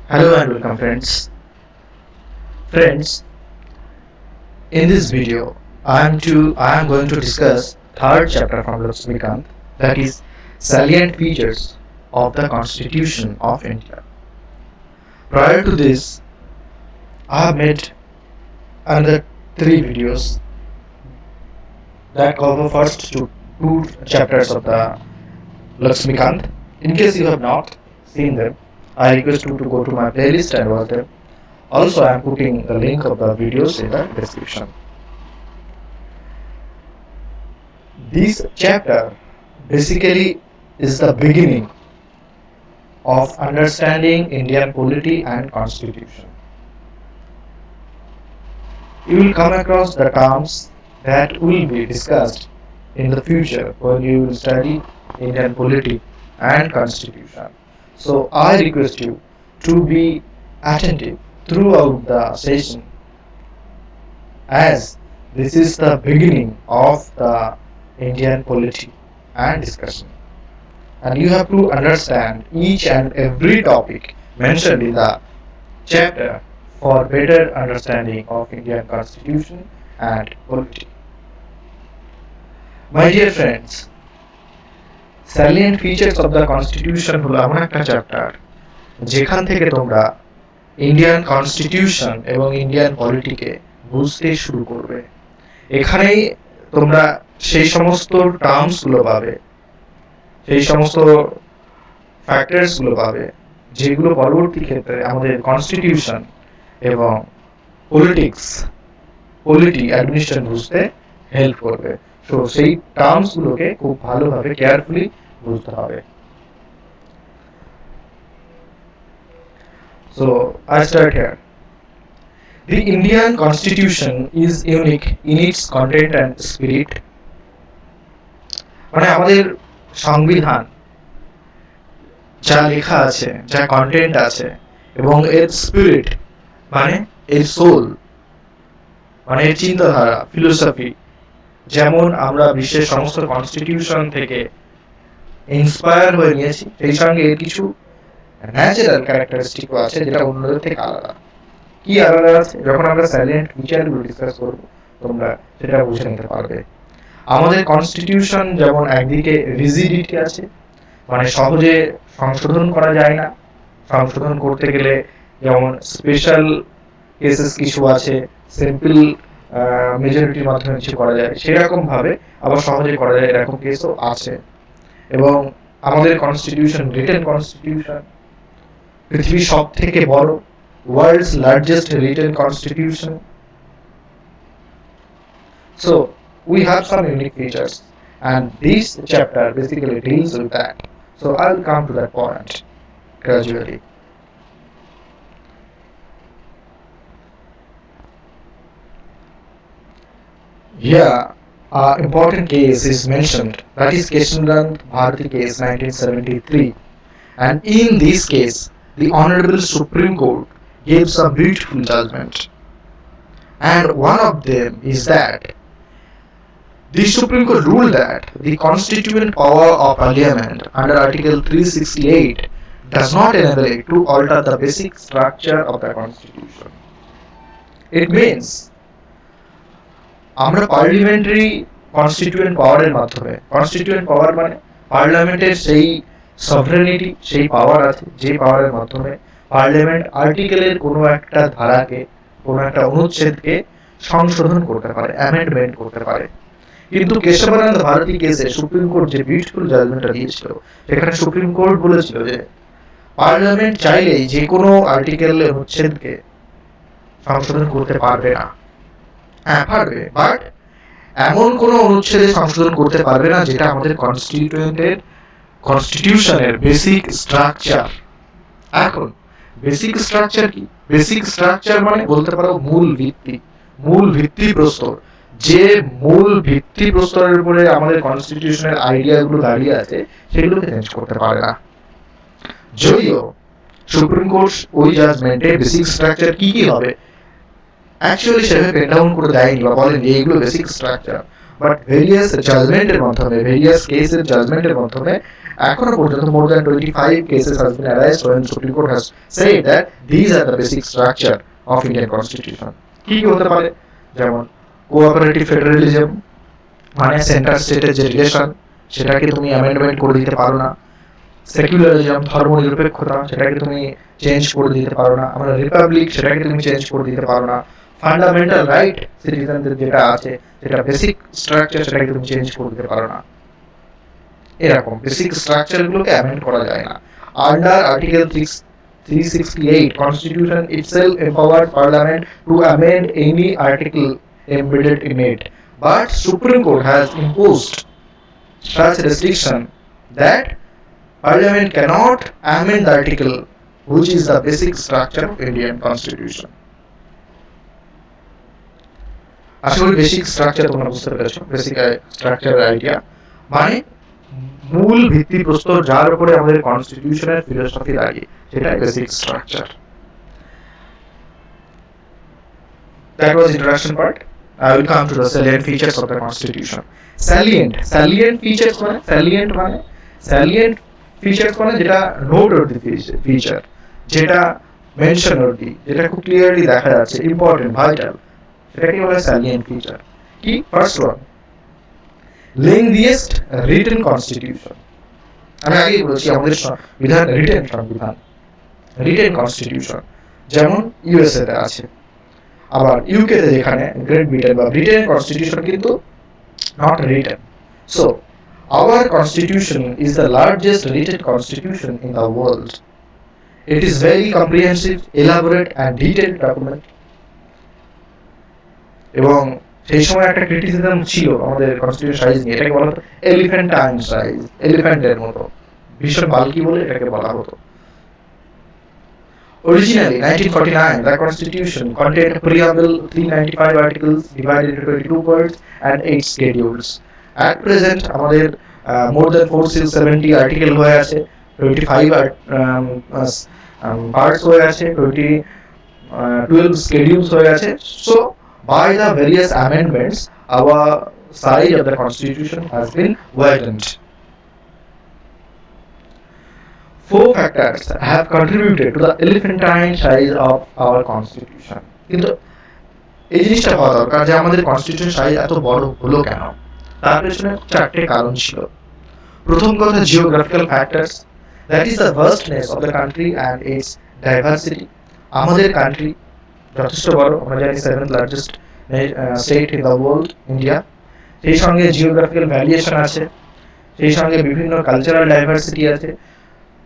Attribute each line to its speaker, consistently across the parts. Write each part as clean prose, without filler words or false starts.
Speaker 1: Hello and welcome friends. In this video I am going to discuss third chapter from Lakshmikant, that is salient features of the Constitution of India. Prior to this I have made another three videos that cover first two chapters of the Lakshmikant. In case you have not seen them, I request you to go to my playlist and watch them. Also, I am putting the link of the videos in the description. This chapter basically is the beginning of understanding Indian polity and constitution. You will come across the terms that will be discussed in the future when you will study Indian polity and constitution. So I request you to be attentive throughout the session, as this is the beginning of the Indian polity and discussion, and you have to understand each and every topic mentioned in the chapter for better understanding of Indian constitution and polity. My dear friends, salient features of the constitution হলো এমন একটা chapter যেখান থেকে তোমরা Indian constitution এবং Indian পলিটিকে বুঝতে শুরু করবে। এখানেই তোমরা সেই সমস্ত টার্মসগুলো পাবে, সেই সমস্ত ফ্যাক্টরসগুলো পাবে যেগুলো পরবর্তী ক্ষেত্রে আমাদের কনস্টিটিউশন এবং পলিটি অ্যাডমিনিস্ট্রেশন বুঝতে হেল্প করবে। সো সেই টার্মসগুলোকে খুব ভালোভাবে কেয়ারফুলি বুঝতে হবে। So I start here. The Indian Constitution is unique in its content and spirit. মানে আমাদের সংবিধান যা লেখা আছে, যা কন্টেন্ট আছে, এবং এর স্পিরিট মানে এর সোল, মানে এর চিন্তাধারা, ফিলোসফি, যেমন আমরা বিশ্বের সমস্ত কনস্টিটিউশন থেকে ইন্সপায়ার হয়ে নিয়েছি, সেই সঙ্গে এর কিছু ন্যাচারাল ক্যারেক্টারিস্টিকও আছে যেটা অন্যদের থেকে আলাদা। কি আলাদা আছে যখন আমরা সাইলেন্ট ফিচারগুলো ডিসকাস করবো তোমরা সেটা বুঝে নিতে পারবে। আমাদের কনস্টিটিউশন যেমন একদিকে রিজিডিটি আছে, মানে সহজে সংশোধন করা যায় না, সংশোধন করতে গেলে যেমন স্পেশাল কেসেস কিছু আছে, সিম্পল মেজরিটির মাধ্যমে কিছু করা যায়, সেরকম ভাবে আবার সহজে করা যায় এরকম কেসও আছে। এবং আমাদের কনস্টিটিউশন রিটেন কনস্টিটিউশন, পৃথিবীর সব থেকে বড়, world's largest written constitution. So we have some unique features and this chapter basically deals with that. So I'll come to that point gradually. Here important case is mentioned, that is Keshanand Bharati case 1973, and in this case the Honorable Supreme Court gave some beautiful judgment, and one of them is that the Supreme Court ruled that the constituent power of Parliament under Article 368 does not enable it to alter the basic structure of the Constitution. It means আমরা parliamentary constituent পাওয়ারের মাধ্যমে, constituent পাওয়ার মানে পার্লামেন্টের সেই সভরেনিটি, সেই পাওয়ার আছে যে পাওয়ারের মাধ্যমে পার্লামেন্ট আর্টিকেলের কোনো একটা ধারাকে, কোনো একটা অনুচ্ছেদকে সংশোধন করতে পারে, অ্যামেন্ডমেন্ট করতে পারে। কিন্তু কেশবানন্দ ভারতী কেসে সুপ্রিম কোর্ট যে বিউটিফুল জাজমেন্টটা দিয়েছিল, সেখানে সুপ্রিম কোর্ট বলেছিল যে পার্লামেন্ট চাইলেই যে কোনো আর্টিকেলের অনুচ্ছেদকে সংশোধন করতে পারবে না। হ্যাঁ পারবে, বাট এমন কোনো অনুচ্ছেদে সংশোধন করতে পারবে না যেটা আমাদের কনস্টিটিউশনের বেসিক স্ট্রাকচার। এখন বেসিক স্ট্রাকচার কি? বেসিক স্ট্রাকচার মানে বলতে পারো মূল ভিত্তি প্রস্তর। যে মূল ভিত্তি প্রস্তরের উপরে আমাদের কনস্টিটিউশনের আইডিয়াগুলো দাঁড়িয়ে আছে সেগুলোকে চেঞ্জ করতে পারে না। যদিও সুপ্রিম কোর্ট ওই জাজমেন্টে বেসিক স্ট্রাকচার কি কি হবে অ্যাকচুয়ালি সেভাবে পেন ডাউন করে দেয়নি বা বলেন যে এইগুলো বেসিক স্ট্রাকচার, বাট ভেরিয়াস জাজমেন্টের মাধ্যমে, ভেরিয়াস কেসের জাজমেন্টের মাধ্যমে এখনো পর্যন্ত more than 25 cases has been arised when Supreme Court has said that these are the basic structure of Indian Constitution. কি কি হতে পারে? যেমন কোঅপারেটিভ ফেডারেলিজম, মানে সেন্টার স্টেটের যে রিলেশন সেটাকে তুমি অ্যামেন্ডমেন্ট করে দিতে পারো না। সেকুলারিজম, ধর্মনিরপেক্ষতা, সেটাকে তুমি চেঞ্জ করে দিতে পারো না। আমরা রিপাবলিক, সেটাকে তুমি চেঞ্জ করে দিতে পারো না। ফান্ডামেন্টাল রাইট সিটিজেনদের যেটা আছে, যেটা বেসিক স্ট্রাকচার, সেটাকে তুমি চেঞ্জ করে দিতে পারো না। এরকম বেসিক স্ট্রাকচারগুলোকে অ্যামেন্ড করা যায় না। Under article 368 Constitution itself empowered Parliament to amend any article embedded in it, but Supreme Court has imposed such restriction that Parliament cannot amend the article which is the basic structure of Indian Constitution. আশা করি basic structure তোমরা বুঝতে পেরেছো। Basic স্ট্রাকচারের idea মানে মূল ভিত্তিপ্রস্তর যার উপরে আমাদের কনস্টিটিউশনের ফিলোসফি দাঁড়িয়ে, সেটাই basic structure. That was introduction part. I will come to the salient features of the constitution. Salient features মানে যেটা নোটওয়ার্দি ফিচার, যেটা মেনশনওয়ার্দি, যেটা খুব ক্লিয়ারলি দেখা যাচ্ছে, ইম্পর্টেন্ট, ভাইটাল, সেটাকে বলে স্যালিয়েন্ট ফিচার। কি? First one, lengthiest written constitution. আমি আগেই বলেছি আমাদের বিধান রিটেন সংবিধান, রিটেন কনস্টিটিউশন, যেমন ইউএসএ তে আছে। আবার ইউকে তে যেখানে গ্রেট ব্রিটেন বা ব্রিটেন কনস্টিটিউশন কিন্তু not written. So our constitution is the largest written constitution in the world. It is very comprehensive, elaborate and detailed document. এবং সেই সময় একটা ক্রিটিসিজম ছিল আমাদের কনস্টিটিউশন সাইজ নিয়ে, এটাকে বলা হতো এলিফ্যান্টাইন সাইজ, এলিফ্যান্টের মতো, ভীষণ বাল্কি বলে এটাকে বলা হতো। Originally, 1949, the Constitution contained a preamble, 395 articles divided into 22 parts and 8 schedules. At present, আমাদের more than 470 article হয়ে আছে, 25 parts হয়ে আছে, 12 schedules হয়ে আছে। So, by the various amendments, our size of the Constitution has been widened. 4 factors have contributed to the elephantine size of our Constitution. কিন্তু এই জিনিসটা ভাবা দরকার যে আমাদের কনস্টিটিউশন সাইজ এত বড় হলো কেন? তার পেছনে 4টে কারণ ছিল। প্রথম কথা, geographical factors, that is the vastness of the country and its diversity. আমাদের কান্ট্রি যথেষ্ট বড়, আমরা জানি 7th largest state in the world, India. সেই সঙ্গে জিওগ্রাফিক্যাল ভ্যারিয়েশন আছে, সেই সঙ্গে বিভিন্ন কালচারাল ডাইভার্সিটি আছে।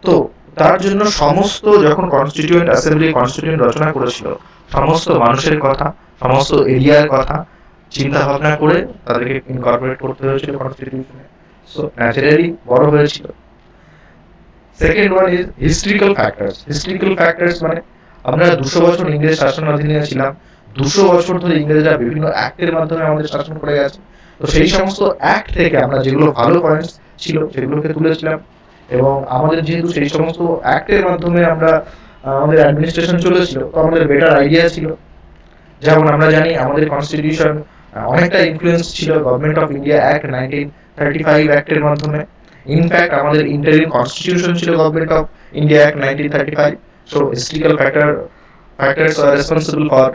Speaker 1: তো তার জন্য সমস্ত যখন কনস্টিটিউয়েন্ট অ্যাসেম্বলি কনস্টিটিউয়েন্ট রচনা করেছিল, সমস্ত মানুষের কথা, সমস্ত এরিয়ার কথা চিন্তা ভাবনা করে তাদেরকে ইনকর্পোরেট করতে হয়েছিল কনস্টিটিউশনে। সো ন্যাচারালি বড় হয়েছিল। Second one is historical factors. Historical factors মানে আমরা 200 বছর ইংরেজ শাসন অধীনে ছিলাম, 200 বছর ধরে ইংরেজরা বিভিন্ন অ্যাক্টের মাধ্যমে আমাদের শাসন করে গেছে। তো সেই সমস্ত অ্যাক্ট থেকে আমরা যেগুলো ভালো পয়েন্টস ছিল সেগুলোকে তুলেছিলাম, এবং আমাদের যেহেতু সেই সমস্ত অ্যাক্টের মাধ্যমে আমরা আমাদের অ্যাডমিনিস্ট্রেশন চলেছিল, তো আমাদের বেটার আইডিয়া ছিল। যেমন আমরা জানি আমাদের কনস্টিটিউশন অনেকটা ইনফ্লুয়েন্স ছিল গভর্নমেন্ট অফ ইন্ডিয়া অ্যাক্ট 1935 অ্যাক্টের মাধ্যমে। ইনফ্যাক্ট আমাদের ইন্টারিম কনস্টিটিউশন ছিল government of India act 1935। So historical factors are responsible for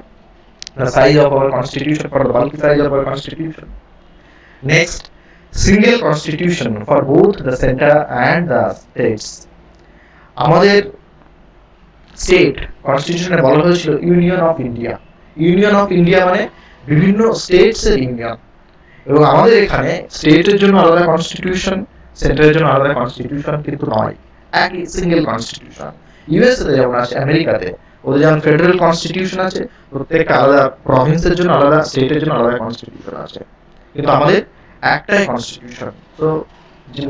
Speaker 1: the size of our constitution, for the bulky size of our constitution. Next, single constitution for both the center and the states. আমাদের state কনস্টিটিউশনে বলা হয়েছিল union of India. Union of India মানে বিভিন্ন states এর union, এবং আমাদের এখানে স্টেটের জন্য আলাদা কনস্টিটিউশন, সেন্টারের জন্য আলাদা কনস্টিটিউশন কিন্তু নয়, একই সিঙ্গেল কনস্টিটিউশন। ইউএসএ যেমন আছে, আমেরিকাতে ওদের যেমন ফেডারেল কনস্টিটিউশন আছে, প্রত্যেকটা আলাদা প্রভিন্সের জন্য আলাদা, স্টেটের জন্য আলাদা কনস্টিটিউশন আছে, কিন্তু আমাদের একটাই কনস্টিটিউশন। তো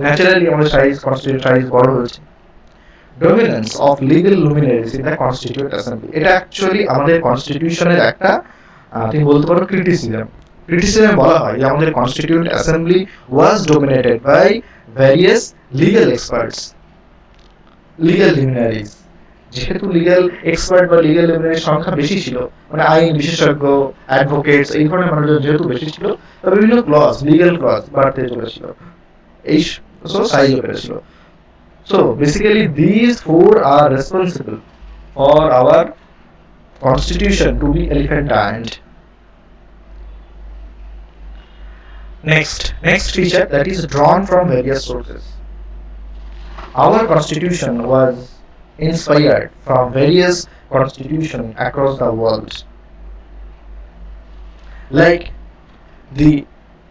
Speaker 1: ন্যাচারালি আমাদের কনস্টিটিউশন সাইজ বড় হয়েছে। Dominance of legal luminaries in the constituent assembly, এটা অ্যাকচুয়ালি আমাদের কনস্টিটিউশনের একটা তুমি বলতে পারো ক্রিটিসিজম বলা হয় যে আমাদের constituent assembly was dominated by various legal experts, legal luminaries. যেহেতু লিগ্যাল এক্সপার্ট বা লিগ্যাল লুমিনারির সংখ্যা বেশি ছিল, মানে আইন বিশেষজ্ঞ, অ্যাডভোকেটস, এই ধরনের মানুষজন যেহেতু বেশি ছিল, তবে বিভিন্ন ক্লজ, লিগ্যাল ক্লজ বাড়তে চলেছিল, এই সাইজও বেড়েছিল। So basically these four are responsible for our constitution to be elephantine. Next feature, that is drawn from various sources. Our constitution was inspired from various constitutions across the world. Like the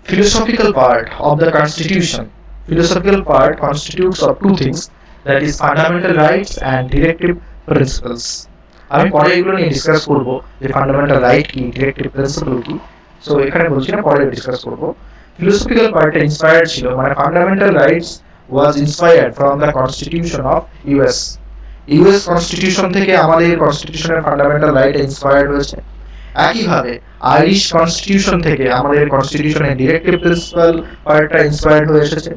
Speaker 1: philosophical part of the constitution. Philosophical part constitutes of two things, that is fundamental rights and directive principles. আমি পরে এগুলো নিয়ে discuss করব যে fundamental right কি, directive principle কি। So এখানে বলছি না, পরে ডিসকাস করব। ফিলোসফিক্যাল পার্টটা ইন্সপায়ার্ড ছিল, মানে fundamental rights was inspired from the constitution of US. US constitution থেকে আমাদের কনস্টিটিউশনের ফান্ডামেন্টাল রাইট ইন্সপায়ার্ড হয়েছে। একইভাবে আইরিশ কনস্টিটিউশন থেকে আমাদের কনস্টিটিউশনের ডিরেক্টিভ প্রিন্সিপাল পার্টটা ইন্সপায়ার্ড হয়ে এসেছে।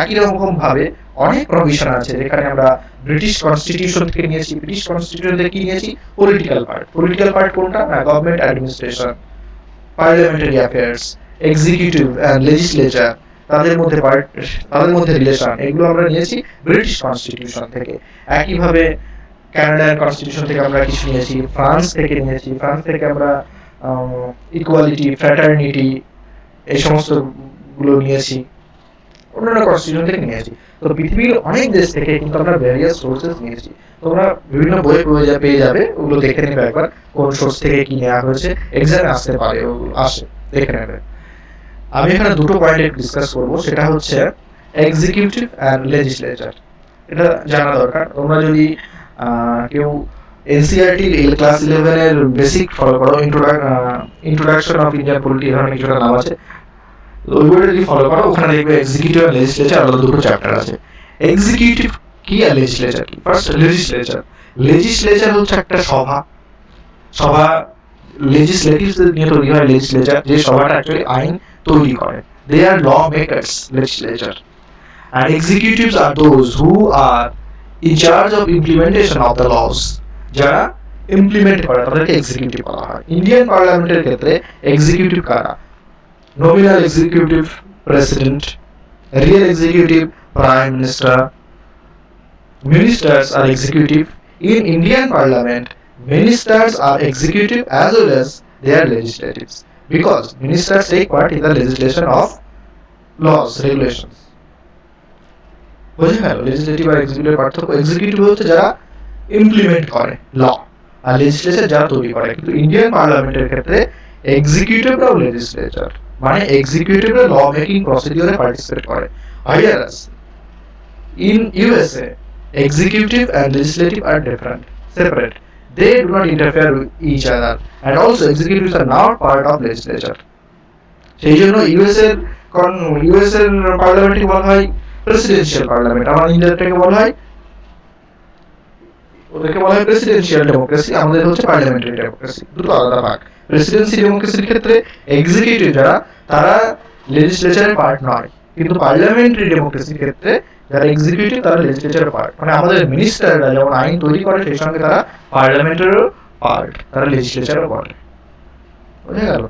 Speaker 1: একই রকম ভাবে অনেক প্রভিশন আছে যেখানে আমরা ব্রিটিশ কনস্টিটিউশন থেকে নিয়েছি। ব্রিটিশ কনস্টিটিউশন থেকে কি নিয়েছি? Political part. পলিটিক্যাল পার্ট কোনটা? না, government administration, parliamentary affairs, executive and legislature, তাদের মধ্যে রিলেশন, এগুলো আমরা নিয়েছি ব্রিটিশ কনস্টিটিউশন থেকে। একইভাবে কানাডার কনস্টিটিউশন থেকে আমরা কিছু নিয়েছি, ফ্রান্স থেকে নিয়েছি। ফ্রান্স থেকে আমরা ইকুয়ালিটি, ফ্র্যাটার্নিটি, এই সমস্ত গুলো নিয়েছি, অন্যান্য কনস্টিটিউশন থেকে নিয়েছি। তো পৃথিবীর অনেক দেশ থেকে কিন্তু আমরা ভ্যারিয়াস সোর্সেস নিয়েছি। তোমরা বিভিন্ন বই পেয়ে যাবে, ওগুলো দেখে নেবে একবার কোন সোর্স থেকে কি নেওয়া হয়েছে। এক্সামে আসতে পারে, ওগুলো আসে, দেখে নেবে। আমি এখানে দুটো পয়েন্ট ডিসকাস করব, সেটা হচ্ছে এক্সিকিউটিভ অ্যান্ড লেজিসলেচার। এটা জানা দরকার। তোমরা যদি কেউ এনসিআরটি ক্লাস 11 এর বেসিক ফলো করো, ইন্ট্রোডাকশন অফ ইন্ডিয়ান পলিটি, এখানে কিছুটা নাম আছে, ওই বইটা যদি ফলো করো, ওখানে দেখবে এক্সিকিউটিভ আর লেজিসলেচার আলাদা দুটো চ্যাপ্টার আছে। এক্সিকিউটিভ কি আর লেজিসলেচার কি? First legislature. লেজিসলেচার হচ্ছে একটা সভা লেজিসলেটিভস নিয়ে তৈরি হয় লেজিসলেচার, যে সভাটা অ্যাকচুয়ালি আইন তৈরি করে। They are law makers, legislature. and executives are those who are in charge of implementation of the laws, যারা ইমপ্লিমেন্ট করে তাদেরকে এক্সিকিউটিভ বলা হয়। ইন্ডিয়ান পার্লামেন্টের ক্ষেত্রে এক্সিকিউটিভ কারা? Nominal executive president, real executive prime minister, ministers are executive. In Indian parliament ministers are executive as well as they are legislatives, because ministers take part in the legislation of laws, regulations. বুঝে গেল legislative আর executive পার্থক্য? Executive হচ্ছে যারা implement করে ল, আর legislature যারা তৈরি করে। কিন্তু ইন্ডিয়ান পার্লামেন্টের ক্ষেত্রে এক্সিকিউটিভরাও লেজিসলেচার, মানে এক্সিকিউটিভরা ল মেকিং প্রসিডিউরে পার্টিসিপেট করে। whereas in USA executive and legislative are separate. They do not interfere with each other, and also executives are not part of legislature. সেই জন্য ইউএস এর পার্লামেন্টকে বলা হয় প্রেসিডেন্সিয়াল পার্লামেন্ট, আমার ইন্ডিয়াটাকে বলা হয়, ওদেরকে বলা হয় প্রেসিডেন্সিয়াল ডেমোক্রেসি, আমাদের হচ্ছে পার্লামেন্টারি ডেমোক্রেসি। দুটো আলাদা ভাগ। প্রেসিডেন্সি ডেমোক্রেসির ক্ষেত্রে এক্সিকিউটিভ যারা, তারা লেজিসলেচারের পার্ট নয়, কিন্তু পার্লামেন্টারি ডেমোক্রেসির ক্ষেত্রে যারা এক্সিকিউটিভ তারা লেজিসলেচারের পার্ট। মানে আমাদের মিনিস্টাররা যেমন আইন তৈরি করে, সেই সঙ্গে তারা পার্লামেন্টেরও পার্ট, তারা লেজিসলেচারও করে। বুঝে গেল?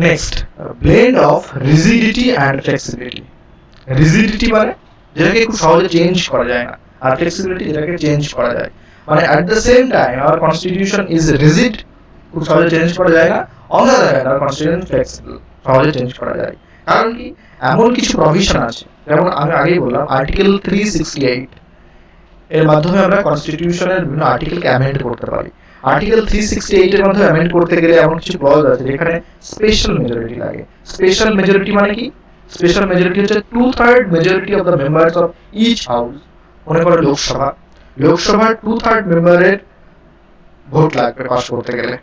Speaker 1: Next, blend of rigidity and flexibility. Rigidity মানে যেটাকে খুব সহজে চেঞ্জ করা যায় না, আর ফ্লেক্সিবিলিটি যেটাকে চেঞ্জ করা যায়। মানে at the same time hour constitution is rigid, খুব সহজে চেঞ্জ করা যায় না। On the other hand hour constitution flexible, সহজে চেঞ্জ করা যায়। কারণ কি? এমন কিছু প্রভিশন আছে, যেমন আমি আগেই বললাম আর্টিকেল 368 এর মাধ্যমে আমরা কনস্টিটিউশনের বিভিন্ন আর্টিকেলকে অ্যামেন্ড করতে পারি। আর্টিকেল 368 এর মাধ্যমে অ্যামেন্ড করতে গেলে এমন কিছু ক্লজ আছে যেখানে স্পেশাল মেজরিটি লাগে। স্পেশাল মেজরিটি মানে কি? স্পেশাল মেজরিটি হচ্ছে 2/3 majority of the members of each house. মনে করো লোকসভার 2/3 মেম্বারের ভোট লাগবে পাস করতে গেলে।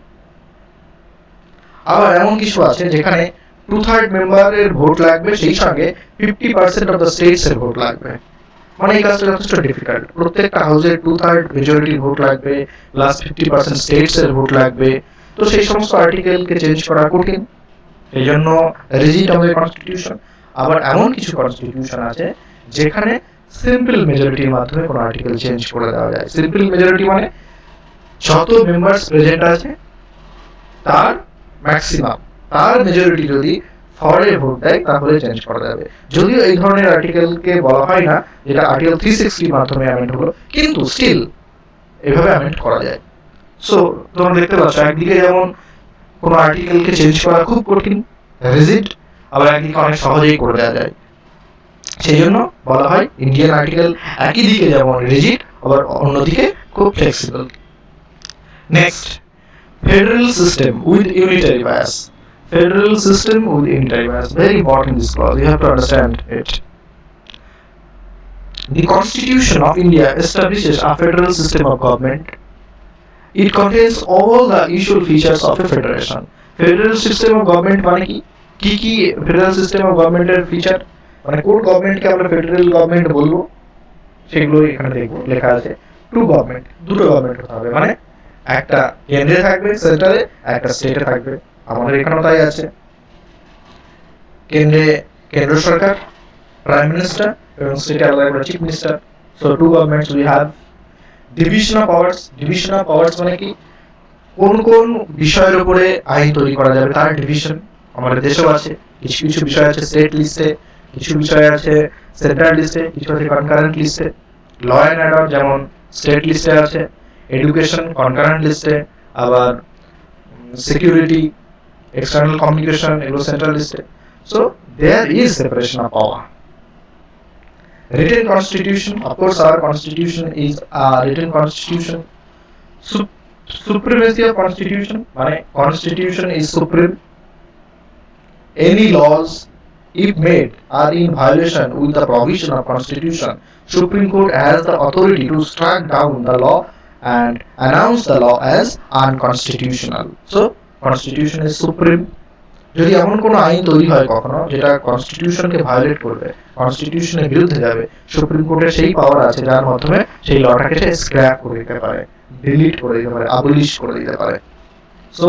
Speaker 1: আবার এমন কিছু আছে যেখানে 2/3 মেম্বারের ভোট লাগবে, সেই সঙ্গে 50% অফ দ্য স্টেটস এর ভোট লাগবে। মানে এই কাজটা যথেষ্ট ডিফিকাল্ট। প্রত্যেকটা হাউসের 2/3 মেজরিটির ভোট লাগবে, প্লাস 50% স্টেটস এর ভোট লাগবে। তো সেই সমস্ত আর্টিকেলকে চেঞ্জ করা কঠিন, এই জন্য রিজিড আমাদের কনস্টিটিউশন। আবার এমন কিছু কনস্টিটিউশন আছে যেখানে সিম্পল মেজরিটির মাধ্যমে কোনো আর্টিকেল চেঞ্জ করে দেওয়া যায়। সিম্পল মেজরিটি মানে যত মেম্বার্স প্রেজেন্ট আছে তার ম্যাক্সিমাম, তার মেজরিটি যদি ফরওয়ার্ডে ভোট দেয় তাহলে চেঞ্জ করা যাবে। যদিও এই ধরনের আর্টিকেলকে বলা হয় না, যেটা আর্টিকেল 360 মাধ্যমে অ্যামেন্ড হলো, কিন্তু স্টিল এভাবে অ্যামেন্ড করা যায়। সো তোমরা দেখতে পাচ্ছ একদিকে যেমন কোনো আর্টিকেলকে চেঞ্জ করা খুব কঠিন, রিজিড, আবার একদিকে অনেক সহজেই করে দেওয়া যায়। সেই জন্য বলা হয় ইন্ডিয়ান আর্টিকেল একই দিকে যেমন রিজিড, আবার অন্যদিকে খুব flexible. Next, federal system with unitary bias. Federal system with unitary bias. Very important this clause. You have to understand it. The Constitution of India establishes a federal system of government. It contains all the usual features of a federation. Federal system of government মানে কি federal system of government এর feature, মানে কোন গভর্নমেন্টকে আমরা federal government বলবো সেগুলো এখানে দেখবো লেখা আছে। টু গভর্নমেন্ট, দুটো গভর্নমেন্ট হতে হবে, মানে একটা কেন্দ্রে থাকবে সেন্টারে, একটা স্টেটে থাকবে। আমাদের এখানেও তাই আছে, কেন্দ্র সরকার, প্রাইম মিনিস্টার, এবং স্টেটে আলাদা করে chief minister. So two governments we have. Division of powers, division of powers মানে কি, কোন কোন বিষয়ের উপরে আইন তৈরি করা যাবে তার ডিভিশন আমাদের দেশেও আছে। কিছু কিছু বিষয় আছে স্টেট লিস্টে, কিছু বিষয় আছে সেন্ট্রাল লিস্টে, কিছু আছে কনকারেন্ট লিস্টে। ল অ্যান্ড অর্ডার যেমন স্টেট লিস্টে আছে, এডুকেশন কনকারেন্ট লিস্টে, আবার সিকিউরিটি, external communication, এগুলো সেন্ট্রাল লিস্টে। So there is separation of power. Written constitution, of course our constitution is a written constitution. Supremacy of constitution, মানে constitution is supreme. Any laws if made are in violation with the provision of constitution, Supreme Court has the authority to strike down the law and announce the law as unconstitutional. So constitution is supreme. যদি এমন কোনো আইন তৈরি হয় কখনো যেটা কনস্টিটিউশনকে violet করবে, কনস্টিটিউশনের বিরুদ্ধে যাবে, সুপ্রিম কোর্টের সেই পাওয়ার আছে যার মাধ্যমে সেই লটাকে সে স্ক্র্যাপ করে দিতে পারে, ডিলিট করে দিতে পারে, আবলিশ করে দিতে পারে। So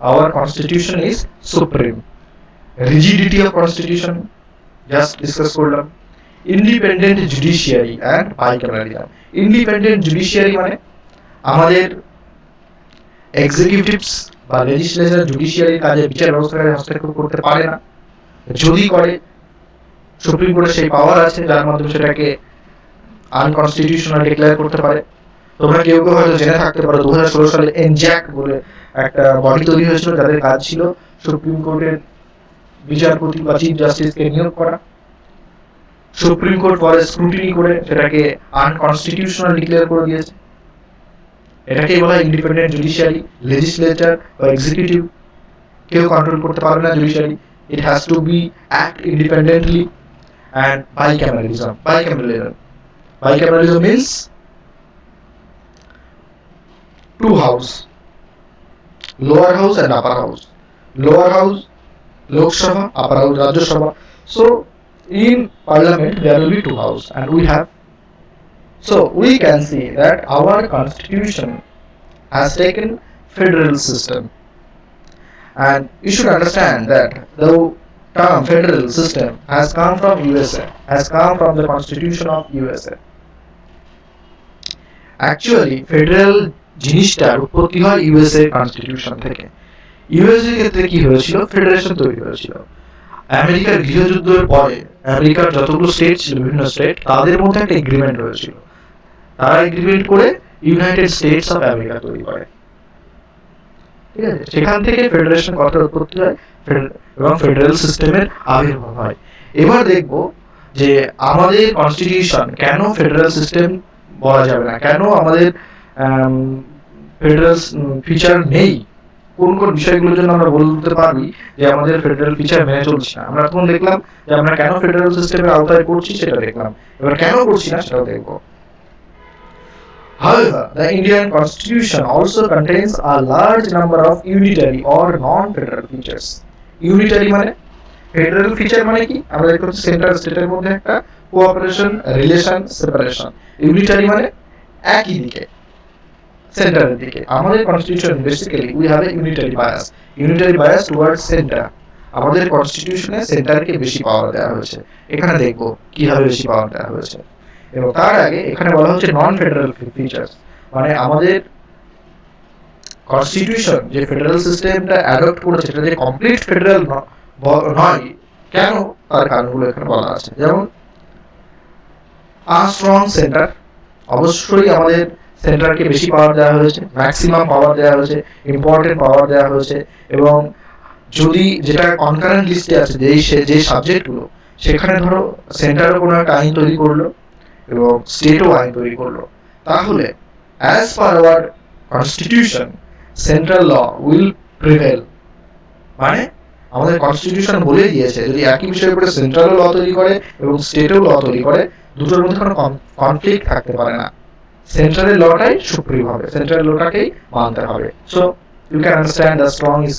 Speaker 1: our constitution is supreme. Rigidity of constitution just discuss করলাম। Independent judiciary and bicameralism. Independent judiciary মানে আমাদের এক্সিকিউটিভস বা লেজিসলেচার জুডিশিয়ারি কাজে বিচার ব্যবস্থায় হস্তক্ষেপ করতে পারে না। যদি করে, সুপ্রিম কোর্টের সেই পাওয়ার আছে যার মাধ্যমে সেটাকে আনকনস্টিটিউশনাল ডিক্লেয়ার করতে পারে। তোমরা কেউ কেউ হয়তো জেনে থাকতে পারো 2016 সালে এনজ্যাক বলে একটা বডি তৈরি হয়েছিল যাদের কাজ ছিল সুপ্রিম কোর্টের বিচারপতি বা চিফ জাস্টিসকে নিয়োগ করা। সুপ্রিম কোর্ট পরে স্ক্রুটিনি করে সেটাকে আনকনস্টিটিউশনাল ডিক্লেয়ার করে দিয়েছে। এটাকেই বলা হয় ইন্ডিপেন্ডেন্ট জুডিশিয়ারি। লেজিসলেচার বা এক্সিকিউটিভ কেউ কন্ট্রোল করতে পারবে না judiciary. It has to be act independently. And bicameralism, bicameralism means two house, lower house and upper house. Lower house Lok Sabha, upper house Rajya Sabha. So in parliament there will be two houses and we have, so we can see that our constitution has taken federal system, and you should understand that the term federal system has come from USA, has come from the constitution of USA. Actually federal জিনিসটার উৎপত্তি হয় USA constitution থেকে। USA ক্ষেত্রে কি হয়েছিল, federation তৈরি হয়েছিল। আমেরিকার গৃহযুদ্ধের পরে আমেরিকার যতগুলো স্টেট ছিল, বিভিন্ন স্টেট, তাদের মধ্যে একটা এগ্রিমেন্ট হয়েছিল। তারা এগ্রিমেন্ট করে ইউনাইটেড স্টেটস অফ আমেরিকা তৈরি করে। ঠিক আছে, সেখান থেকে ফেডারেশন কথার উৎপত্তি হয় এবং ফেডারেল সিস্টেমের আবির্ভাব হয়। এবার দেখব যে আমাদের কনস্টিটিউশন কেন ফেডারেল সিস্টেম বলা যাবে না, কেন আমাদের ফেডারেল ফিচার নেই, কোন কোন বিষয়গুলোর জন্য আমরা বলতে পারবি যে আমাদের ফেডারেল ফিচার মেনে চলছে না। আমরা তখন দেখলাম যে আমরা কেন ফেডারেল সিস্টেমের আওতায় করছি সেটা দেখলাম, এবার কেন করছি না সেটাও দেখব। However, the Indian constitution also contains a large number of unitary or non-federal features. Unitary মানে ফেডারেল ফিচার মানে কি, আমরা দেখতে পাচ্ছি সেন্ট্রাল স্টেটের মধ্যে একটা কোঅপারেশন, রিলেশন, সেপারেশন। ইউনিটারি মানে একই দিকে, সেন্টারের দিকে। আমাদের constitution basically we have a unitary bias towards centre. আমাদের কনস্টিটিউশনে সেন্টারকে বেশি পাওয়ার দেওয়া হয়েছে। এখানে দেখব কিভাবে বেশি পাওয়ার দেওয়া হয়েছে। এবং তার আগে এখানে বলা হচ্ছে নন ফেডারেল ফিচার্স, মানে আমাদের কনস্টিটিউশন যে ফেডারেল সিস্টেমটা অ্যাডপ্ট করেছে সেটা যে কমপ্লিট ফেডারেল নয়। কেন? তার কারণগুলো এখানে বলা আছে। যেমন আ স্ট্রং সেন্টার, অবশ্যই আমাদের সেন্টারকে বেশি পাওয়ার দেওয়া হয়েছে, ম্যাক্সিমাম পাওয়ার দেওয়া হয়েছে, ইম্পর্টেন্ট পাওয়ার দেওয়া হয়েছে। এবং যদি যেটা কনকারেন্ট লিস্টে আছে যে সাবজেক্টগুলো, সেখানে ধরো সেন্টারও কোনো একটা আইন তৈরি করলো এবং স্টেটও আইন তৈরি করলো, তাহলে as per our constitution central law will prevail. মানে আমাদের কনস্টিটিউশন বলে দিয়েছে যদি একই বিষয়ের উপরে সেন্ট্রালও ল তৈরি করে এবং স্টেটও ল তৈরি করে, দুটোর মধ্যে কোনো কনফ্লিক্ট থাকতে পারে না। সেন্ট্রালের লটাই সুপ্রিম হবে, সেন্ট্রাল লটাকেই মানতে হবে। So you can understand the strong is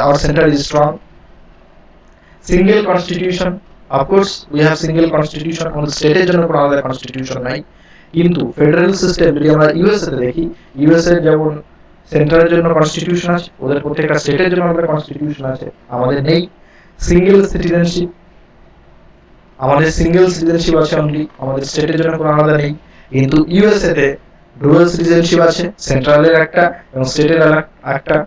Speaker 1: our center is strong. Single constitution, of course we have single constitution, আমাদের স্টেটের জন্য কোনো আলাদা কনস্টিটিউশন নাই। কিন্তু ফেডারেল সিস্টেম যদি আমরা ইউএসএ তে দেখি, ইউএসএ যেমন সেন্ট্রালের জন্য কনস্টিটিউশন আছে, ওদের প্রত্যেকটা স্টেটের জন্য আলাদা কনস্টিটিউশন আছে, আমাদের নেই। সিঙ্গেল সিটিজেনশিপ, আমাদের সিঙ্গেল সিটিজেনশিপ আছে অনলি, আমাদের স্টেটের জন্য কোনো আলাদা নেই। কিন্তু ইউএসএ তে ডুয়াল সিটিজেনশিপ আছে, সেন্ট্রালের একটা এবং স্টেটের একটা।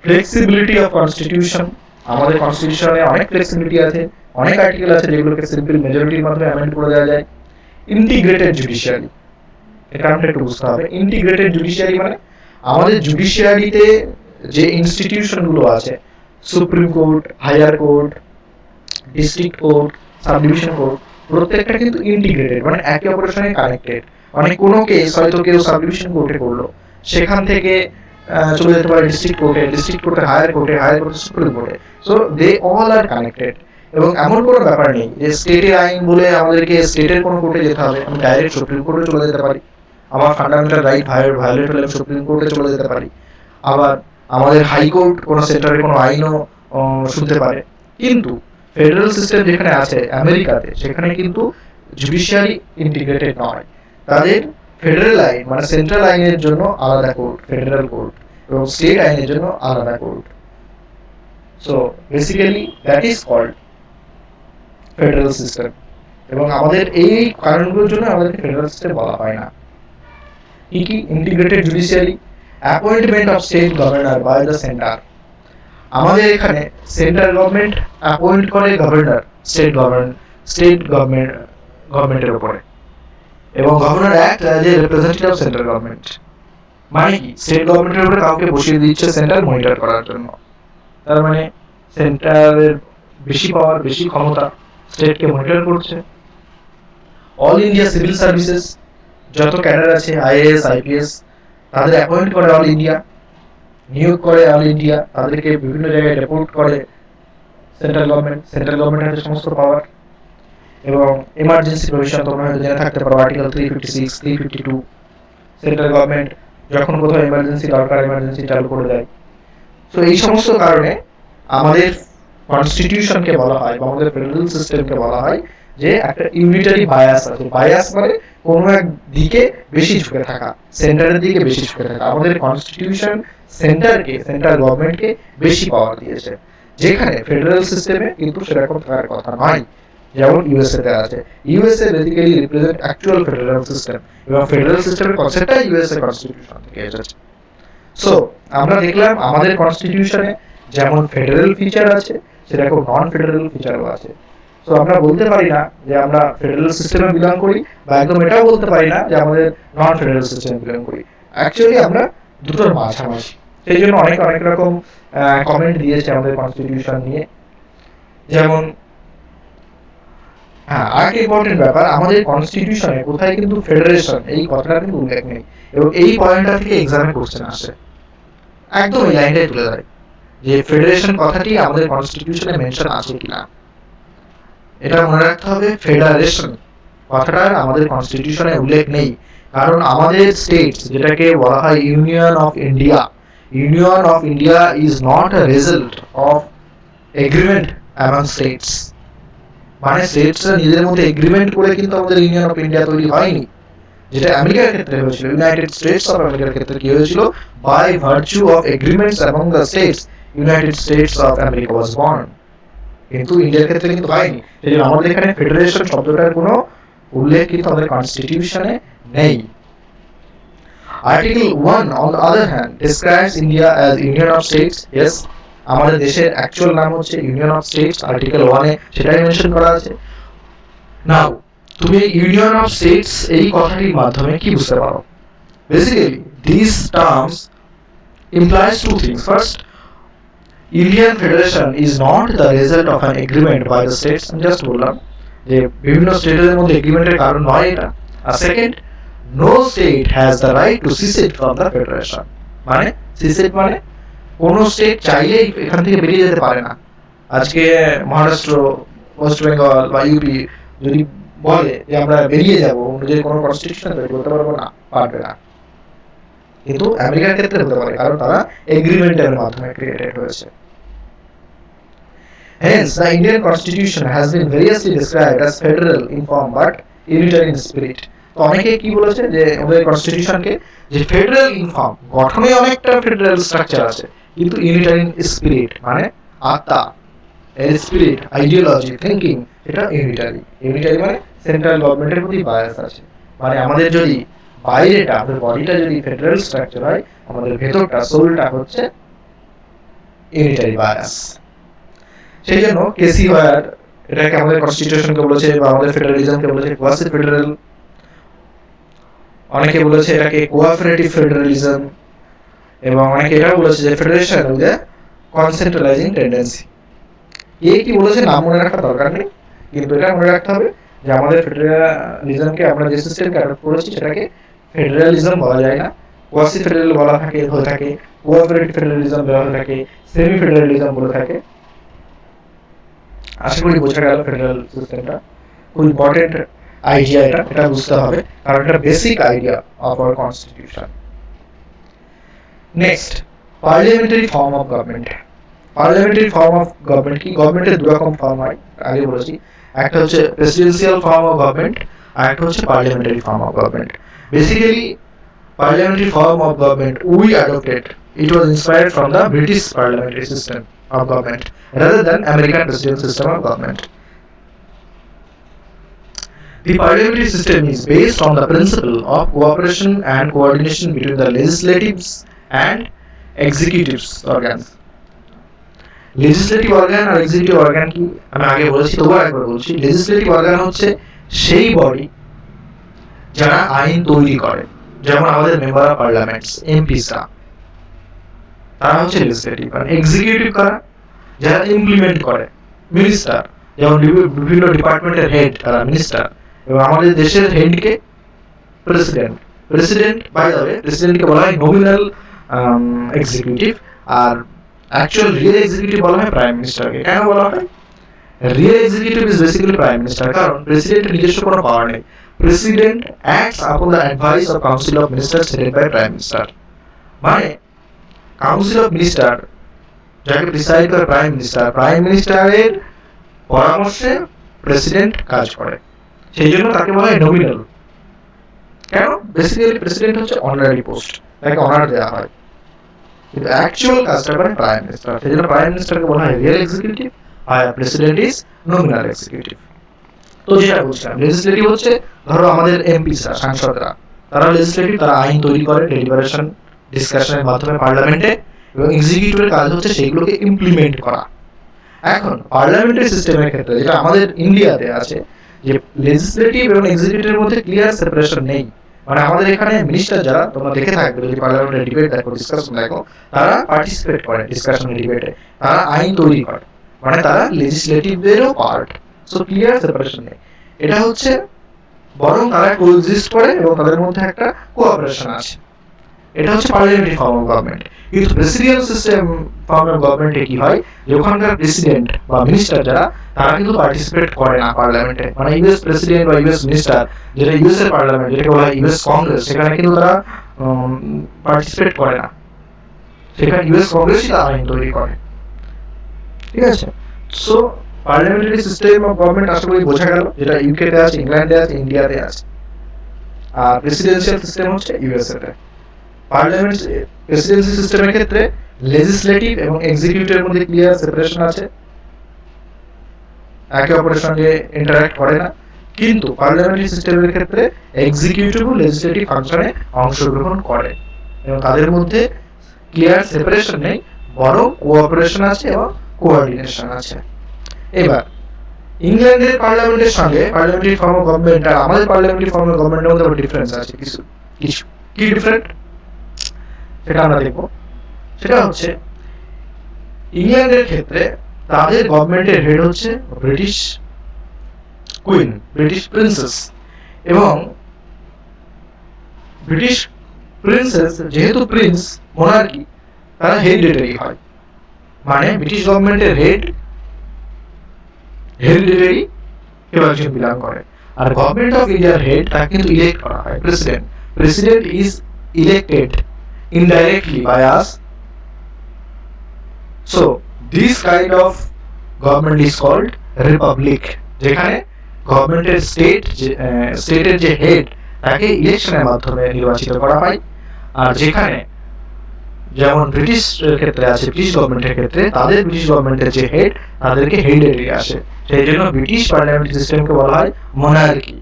Speaker 1: ফ্লেক্সিবিলিটি অফ কনস্টিটিউশন, আমাদের কনস্টিটিউশনে অনেক ফ্লেক্সিবিলিটি আছে, অনেক আর্টিকেল আছে যেগুলোকে সিম্পল মেজরিটির মাধ্যমে অ্যামেন্ড করে দেওয়া যায়। ইন্টিগ্রেটেড জুডিশিয়ারি, এটা আমরা একটু বুঝতে হবে। ইন্টিগ্রেটেড জুডিশিয়ারি মানে আমাদের জুডিশিয়ারিতে যে ইনস্টিটিউশনগুলো আছে, supreme court, higher court, district court, sub division court, প্রত্যেকটা কিন্তু ইন্টিগ্রেটেড, মানে একে অপরের সঙ্গে কানেক্টেড। মানে কোনো কেস হয়তো কেউ সাব ডিভিশন কোর্টে করলো, সেখান থেকে চলে যেতে পারে ডিস্ট্রিক্ট কোর্টে, ডিস্ট্রিক্ট কোর্টে হায়ার কোর্টে, হায়ার কোর্টে সুপ্রিম কোর্টে। So they all are connected. এবং এমন কোনো ব্যাপার নেই যে স্টেটের আইন বলে আমাদেরকে স্টেটের কোনো কোর্টে যেতে হবে, আমি ডাইরেক্ট সুপ্রিম কোর্টে চলে যেতে পারি। আমার ফান্ডামেন্টাল রাইট ভায়োলেট হলে আমি সুপ্রিম কোর্টে চলে যেতে পারি। আবার আমাদের হাইকোর্ট কোনো সেন্টারের কোনো আইনও শুনতে পারে। কিন্তু ফেডারেল সিস্টেম যেখানে আছে আমেরিকাতে, সেখানে কিন্তু জুডিশিয়ারি ইন্টিগ্রেটেড নয়। তাদের ফেডারেল আইন মানে সেন্ট্রাল আইনের জন্য আলাদা কোর্ট, ফেডারেল কোর্ট, এবং স্টেট আইনের জন্য আলাদা court. So basically that is called federal system. এবং আমাদের এই কারণগুলোর জন্য আমাদেরকে ফেডারেল সিস্টেম বলা হয় না। কি কি? Integrated judiciary, appointment of state governor by the centre. আমাদের এখানে সেন্ট্রাল গভর্নমেন্ট অ্যাপয়েন্ট করে গভর্নর স্টেট গভর্নমেন্টের উপরে, এবং governor act as a representative of central government. মানে কি? স্টেট গভর্নমেন্টের উপরে কাউকে বসিয়ে দিচ্ছে সেন্টার মনিটর করার জন্য। তার মানে সেন্টারের বেশি পাওয়ার, বেশি ক্ষমতা, স্টেটকে মনিটর করছে। অল ইন্ডিয়া সিভিল সার্ভিসেস, যত ক্যাডার আছে আইএএস আইপিএস, তাদের অ্যাপয়েন্ট করে অল ইন্ডিয়া, নিয়োগ করে অল ইন্ডিয়া, তাদেরকে বিভিন্ন জায়গায় রিপোর্ট করে সেন্ট্রাল গভর্নমেন্ট হাতে সমস্ত পাওয়ার। এবং এমার্জেন্সি প্রভিশন তোমরা হয়তো জেনে থাকতে পারো, আর্টিকেল 356, 352, সেন্ট্রাল গভর্নমেন্ট যখন কোথাও এমার্জেন্সি দরকার, এমার্জেন্সি চালু করে দেয়। তো এই সমস্ত কারণে আমাদের কনস্টিটিউশনকে বলা হয় বা আমাদের ফেডারেল সিস্টেমকে বলা হয় যে একটা ইউনিটারি বায়াস আছে। বায়াস মানে কোনো এক দিকে বেশি ঝুঁকে থাকা, সেন্টারের দিকে বেশি ঝুঁকে থাকা। আমাদের কনস্টিটিউশন সেন্ট্রাল গভর্নমেন্টকে বেশি পাওয়ার দিয়েছে, যেখানে ফেডারেল সিস্টেমে কিন্তু সেরকম থাকার কথা নয়, যেমন ইউএসএ তে আছে। USA basically represent actual federal system, এবং ফেডারেল সিস্টেমের কনসেপ্টটা ইউএসএ কনস্টিটিউশন থেকে এসেছে। সো আমরা দেখলাম আমাদের কনস্টিটিউশনে যেমন ফেডারেল ফিচার আছে, সেরকম নন ফেডারেল ফিচারও আছে। সো আমরা বলতে পারি না যে আমরা ফেডারেল সিস্টেমে বিলং করি, বা একদম এটাও বলতে পারি না যে আমাদের নন ফেডারেল সিস্টেমে বিলং করি। অ্যাকচুয়ালি আমরা দুটোর মাঝামাঝি। সেই জন্য অনেক রকম কমেন্ট দিয়েছে আমাদের কনস্টিটিউশন নিয়ে। যেমন হ্যাঁ, আরেকটা ইম্পর্টেন্ট ব্যাপার, আমাদের কনস্টিটিউশনে কোথায় কিন্তু ফেডারেশন এই কথাটা কিন্তু উল্লেখ নেই, এবং এই পয়েন্টটা থেকে এক্সামে কোশ্চেন আসে। একদম এই লাইনটাই তুলে ধরে যে ফেডারেশন কথাটি আমাদের কনস্টিটিউশনে মেনশন আছে কিনা। এটা মনে রাখতে হবে, ফেডারেশন কথাটা আমাদের কনস্টিটিউশনে উল্লেখ নেই, কারণ আমাদের স্টেটস, যেটাকে বলা হয় union of India is not a result of agreement among states. মানে স্টেটসরা নিজেদের মধ্যে এগ্রিমেন্ট করে কিন্তু আমাদের ইউনিয়ন অফ ইন্ডিয়া তৈরি হয়নি, যেটা আমেরিকার ক্ষেত্রে হয়েছিল। ইউনাইটেড স্টেটস অফ আমেরিকার ক্ষেত্রে কি হয়েছিল? By virtue of agreements among the states, United States of America was born. কিন্তু ইন্ডিয়ার ক্ষেত্রে কিন্তু হয়নি। সেই জন্য আমাদের এখানে ফেডারেশন শব্দটার কোনো উল্লেখ কিন্তু আমাদের কনস্টিটিউশনে নেই। Article 1, on the other hand, describes India as union of states. Yes, আমাদের দেশের অ্যাকচুয়াল নাম হচ্ছে ইউনিয়ন অফ স্টেটস, আর্টিকেল 1 এ সেটাই মেনশন করা আছে। নাও তুমি ইউনিয়ন অফ স্টেটস এই কথাটির মাধ্যমে কি বুঝতে পারো? Basically this terms implies two things. First, Indian Federation is not the result of an agreement by the states. আমি জাস্ট বললাম যে বিভিন্ন স্টেটের মধ্যে এগ্রিমেন্টের কারণ নয় এটা। আর second, no state has the right to secede from the federation. মানে secede মানে কোন স্টেট চাইলেই এখান থেকে বেরিয়ে যেতে পারে না। আজকে মহারাষ্ট্র, ওয়েস্ট বেঙ্গল বা ইউপি যদি বলে যে আমরা বেরিয়ে যাব, নিজের কোনো কনস্টিটিউশন তৈরি করতে পারবো না, পারবে না। কিন্তু আমেরিকার ক্ষেত্রে হতে পারে, কারণ তারা এগ্রিমেন্টের মাধ্যমে ক্রিয়েটেড হয়েছে। Hence, the Indian Constitution has been variously described as federal in form but unitary in spirit. তো অনেকে কি বলেছে যে আমাদের কনস্টিটিউশনকে যে ফেডারেল ইন ফর্ম, গঠনে অনেকটা ফেডারেল স্ট্রাকচার আছে, কিন্তু ইউনিটারি ইন স্পিরিট মানে আত্মা, এর স্পিরিট, আইডিওলজি, থিঙ্কিং, এটা ইউনিটারি। ইউনিটারি মানে সেন্ট্রাল গভর্নমেন্টের প্রতি বায়াস আছে। মানে আমাদের যদি বাইরেটা, আমাদের বডিটা যদি ফেডারেল স্ট্রাকচার হয়, আমাদের ভেতরটা, সোলটা হচ্ছে ইউনিটারি বায়াস। সেই জন্য কেসি ওয়ার এটাকে আমাদের কনস্টিটিউশনকে বলেছে বা আমাদের ফেডারেলিজমকে বলেছে কোয়াসি ফেডারেল, অনেকে বলেছে এটাকে কোঅপারেটিভ ফেডারেলিজম, এবং অনেকে এটাও বলেছে যে ফেডারেশন উইথ এ কনসেন্ট্রালাইজিং টেন্ডেন্সি। এই কি বলেছে নাম মনে রাখার দরকার নেই, কিন্তু এটা মনে রাখতে হবে যে আমাদের ফেডারেলিজমকে আমরা যে সিস্টেমকে অ্যাডপ্ট করেছি সেটাকে ফেডারেলিজম বলা যায় না, কোয়াসি ফেডারেল বলা থাকে, হয়ে থাকে, কোঅপারেটিভ ফেডারেলিজম বলা হয়ে থাকে, সেমি ফেডারেলিজম বলে থাকে। আশা করি বোঝা গেল ফেডারেল সিস্টেমটা খুব ইম্পর্টেন্ট আইডিয়া, এটা বুঝতে হবে, কারণ এটা basic idea of our constitution. Next, parliamentary form of government. Parliamentary form of government কি? গভর্নমেন্টের দু রকম ফর্ম হয়, আগে বলেছি। একটা হচ্ছে প্রেসিডেন্সিয়াল ফর্ম অফ গভর্নমেন্ট, আর একটা হচ্ছে parliamentary form of government. Basically parliamentary form of government we adopted, it was inspired from the British parliamentary system of government rather than American presidential system of government. The parliamentary system is based on the principle of cooperation and coordination between the legislatives and executives organs. Legislative organ R executive organ কি আমি আগে বলেছি, তবুও একবার বলছি। legislative organ হচ্ছে সেই body যারা আইন তৈরি করে, যেমন আমাদের মেম্বার অফ পার্লামেন্টস, এমপিসরা, তারা হচ্ছে লেজিসলেটিভ। আর এক্সিকিউটিভ কারা? যারা ইমপ্লিমেন্ট করে, মিনিস্টার, যেমন বিভিন্ন ডিপার্টমেন্টের হেড তারা মিনিস্টার। এবং আমাদের দেশের হেডকে president. President by the way, প্রেসিডেন্টকে বলা হয় নমিনাল এক্সিকিউটিভ, আর অ্যাকচুয়াল রিয়েল এক্সিকিউটিভ বলা হয় প্রাইম মিনিস্টারকে। কেন বলা হয়? Real executive is basically prime minister, কারণ প্রেসিডেন্টের নিজস্ব কোনো পাওয়ার নেই। President acts upon the advice of Council of Ministers headed by Prime Minister. মানে কাউন্সিল অফ মিনিস্টার যাকে প্রিসাইড করে প্রাইম মিনিস্টার, প্রাইম মিনিস্টারের পরামর্শে প্রেসিডেন্ট কাজ করে, সেই জন্য তাকে বলা হয় নমিনাল। কেন? বেসিক্যালি প্রেসিডেন্ট হচ্ছে অনারারি পোস্ট, তাকে অনার দেওয়া হয়, কিন্তু অ্যাকচুয়াল কাজটা করে প্রাইম মিনিস্টার। সেই জন্য প্রাইম মিনিস্টারকে বলা হয় রিয়েল এক্সিকিউটিভ, আর প্রেসিডেন্ট ইজ নমিনাল এক্সিকিউটিভ। তো যেটা বলছিলাম, লেজিসলেটিভ হচ্ছে ধরো আমাদের এমপিসরা, সাংসদরা, তারা লেজিসলেটিভ, তারা আইন তৈরি করে ডেলিবারেশন ডিসকাশনের মাধ্যমে পার্লামেন্টে, এবং এক্সিকিউটিভের কাজ হচ্ছে সেইগুলোকে ইমপ্লিমেন্ট করা। এখন পার্লামেন্টারি সিস্টেমের ক্ষেত্রে যেটা আমাদের ইন্ডিয়াতে আছে, যে লেজিসলেটিভ এবং এক্সিকিউটিভের মধ্যে ক্লিয়ার সেপারেশন নেই। মানে আমাদের এখানে মিনিস্টার যারা, তোমরা দেখে থাকবে যদি পার্লামেন্টের ডিবেট দেখো, ডিসকাশন দেখো, তারা পার্টিসিপেট করে ডিসকাশনের ডিবেটে, তারা আইন তৈরি করে, মানে তারা লেজিসলেটিভেরও পার্ট। সো ক্লিয়ার সেপারেশন নেই। এটা হচ্ছে বরং তারা কোএক্সিস্ট করে এবং তাদের মধ্যে একটা কোঅপারেশন আছে। এটা হচ্ছে পার্লামেন্টারি ফর্ম অফ গভর্নমেন্ট। কিন্তু প্রেসিডেন্সিয়াল সিস্টেম ফর্ম অফ গভর্নমেন্টে কি হয়, যে ওখানকার প্রেসিডেন্ট বা মিনিস্টার যারা, তারা কিন্তু পার্টিসিপেট করে না পার্লামেন্টে। মানে ইউএস প্রেসিডেন্ট বা ইউএস মিনিস্টার, যেটা ইউএস এর পার্লামেন্ট, যেটাকে বলা হয় ইউএস কংগ্রেস, সেখানে কিন্তু তারা পার্টিসিপেট করে না। সেখানে ইউএস কংগ্রেসই তারা আইন তৈরি করে। ঠিক আছে? So parliamentary system of government আশা করি বোঝা গেল, যেটা ইউকেতে আছে, ইংল্যান্ডে আছে, ইন্ডিয়াতে আছে। আর প্রেসিডেন্সিয়াল সিস্টেম হচ্ছে ইউএসএতে। পার্লামেন্ট প্রেসিডেন্সি সিস্টেমের ক্ষেত্রে লেজিসলেটিভ এবং এক্সিকিউটিভের মধ্যে ক্লিয়ার সেপারেশন আছে, একে অপরের সঙ্গে ইন্টারঅ্যাক্ট করে না। কিন্তু পার্লামেন্টারি সিস্টেমের ক্ষেত্রে এক্সিকিউটিভ ও লেজিসলেটিভ ফাংশনে অংশগ্রহণ করে, এবং তাদের মধ্যে ক্লিয়ার সেপারেশন নেই, বড় কোঅপারেশন আছে এবং কোঅর্ডিনেশন আছে। এবার ইংল্যান্ডের পার্লামেন্টের সঙ্গে পার্লামেন্টারি ফর্ম অফ গভর্নমেন্ট আর আমাদের পার্লামেন্টারি ফর্ম অফ গভর্নমেন্টের মধ্যে আবার ডিফারেন্স আছে কিছু কিছু কি ডিফারেন্ট সেটা আমরা দেখবো। সেটা হচ্ছে ইংল্যান্ডের ক্ষেত্রে তাদের গভর্নমেন্টের হেড হচ্ছে ব্রিটিশ কুইন, ব্রিটিশ প্রিন্সেস, এবং ব্রিটিশ প্রিন্সেস যেহেতু প্রিন্স মোনার্কি, তারা হেরিডিটারি হয়, মানে ব্রিটিশ গভর্নমেন্টের হেড হেরিডিটারি কেউ একজন বিলং করে। আর গভর্নমেন্ট অফ ইন্ডিয়ার হেড তাকে কিন্তু ইলেক্ট করা হয়, president. President is elected indirectly by us. So this kind of government is called republic, যেখানে গভর্নমেন্টের স্টেটের যে হেড তাকে ইলেকশনের মাধ্যমে নির্বাচিত করা হয়। আর যেখানে যেমন ব্রিটিশ ক্ষেত্রে আছে, ব্রিটিশ গভর্নমেন্টের ক্ষেত্রে তাদের ব্রিটিশ গভর্নমেন্টের যে হেড তাদেরকে হেরিডিটারি আসে, সেই জন্য ব্রিটিশ পার্লামেন্টারি সিস্টেমকে বলা হয় monarchy.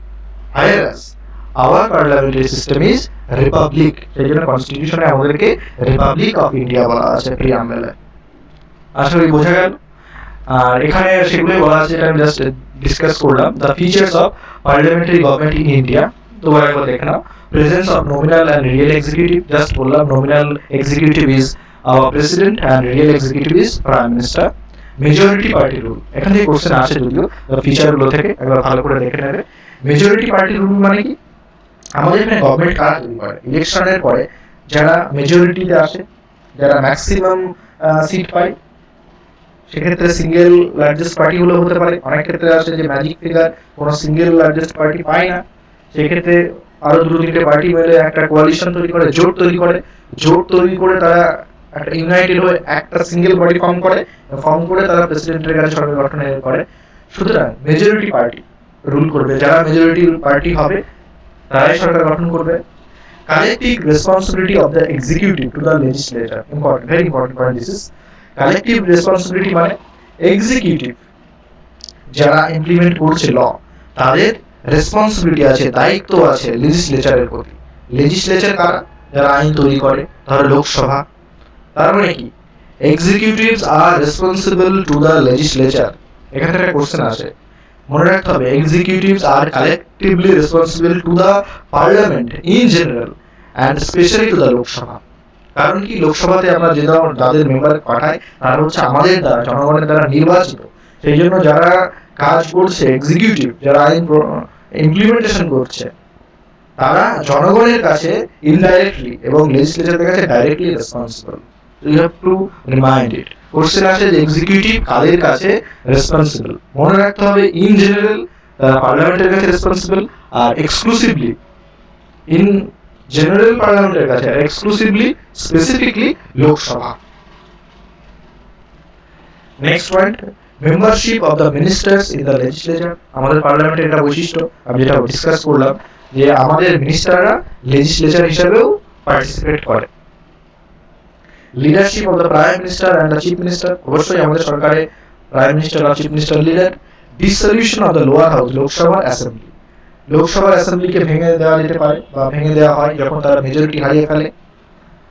Speaker 1: whereas our parliamentary system is republic, সেই জন্য কনস্টিটিউশনে আমাদেরকে রিপাবলিক অফ ইন্ডিয়া বলা আছে প্রিয়াম্বলে। আশা করি বোঝা গেল। আর এখানে সেগুলোই বলা আছে, যেটা আমি জাস্ট ডিসকাস করলাম। The features of parliamentary government in India, তোমরা একবার দেখে নাও। Presence of nominal and real executive, just বললাম nominal executive is our president and real executive is prime minister. Majority party rule, এখান থেকে কোশ্চেন আসে যদিও, ফিচারগুলো থেকে একবার ভালো করে দেখে নেবে। মেজরিটি পার্টি রুল মানে কি? আমাদের এখানে গভর্নমেন্ট কারা তৈরি করে? ইলেকশনের পরে যারা মেজরিটিতে আসে, যারা ম্যাক্সিমাম সিট পায়, সেক্ষেত্রে সিঙ্গেল লার্জেস্ট পার্টি গুলো হতে পারে। অনেক ক্ষেত্রে আসে যে ম্যাজিক ফিগার, কোনো সিঙ্গেল লার্জেস্ট পার্টি পায় না, সেক্ষেত্রে আরো দুটো তিনটে পার্টি মিলে একটা কোয়ালিশন তৈরি করে, জোট তৈরি করে। জোট তৈরি করে তারা একটা ইউনাইটেড হয়ে একটা সিঙ্গেল বডি ফর্ম করে তারা প্রেসিডেন্টের কাছে সরকার গঠন করে। সুতরাং মেজরিটি পার্টি রুল করবে, যারা মেজরিটি পার্টি হবে তারাই সরকার গঠন করবে। Collective responsibility of the executive to the legislator, important, very important point this is. Collective responsibility মানে এক্সিকিউটিভ যারা ইমপ্লিমেন্ট করছে ল, তাদের রেসপন্সিবিলিটি আছে, দায়িত্ব আছে লেজিসলেচারের প্রতি। লেজিসলেচার কারা? যারা আইন তৈরি করে, ধরো লোকসভা। তার মানে কি executives are responsible to the legislature. এখানে একটা কোশ্চেন আসে, মনে রাখতে হবে executives are collectively responsible to the parliament in general and specially to the Lok Sabha. কারণ কি, লোকসভাতে আমরা যে যাদের মেম্বার পাঠাই তারা হচ্ছে আমাদের দ্বারা, জনগণের দ্বারা নির্বাচিত। সেই জন্য যারা কাজ করছে, এক্সিকিউটিভ যারা আইন ইমপ্লিমেন্টেশন করছে, তারা জনগণের কাছে ইনডাইরেক্টলি এবং লেজিসলেচারের কাছে directly responsible. You have to remind it. Question আসে যে এক্সিকিউটিভ কাদের কাছে রেসপন্সিবল, মনে রাখতে হবে ইন জেনারেল পার্লামেন্টের কাছে রেসপন্সিবল, আর এক্সক্লুসিভলি ইন জেনারেল পার্লামেন্টের কাছে, আর exclusively specifically Lok Sabha. Next point, membership of the ministers in the legislature. আমাদের পার্লামেন্টের একটা বৈশিষ্ট্য আমি যেটা ডিসকাস করলাম, যে আমাদের মিনিস্টাররা লেজিসলেচার হিসাবেও পার্টিসিপেট করে। Leadership of the prime minister and the chief minister, অবশ্যই আমাদের সরকারে প্রাইম মিনিস্টার আর chief minister leader. Dissolution of the lower house, লোকসভার অ্যাসেম্বলি। লোকসভার অ্যাসেম্বলিকে ভেঙে দেওয়া যেতে পারে বা ভেঙে দেওয়া হয় যখন তারা মেজরিটি হারিয়ে ফেলে।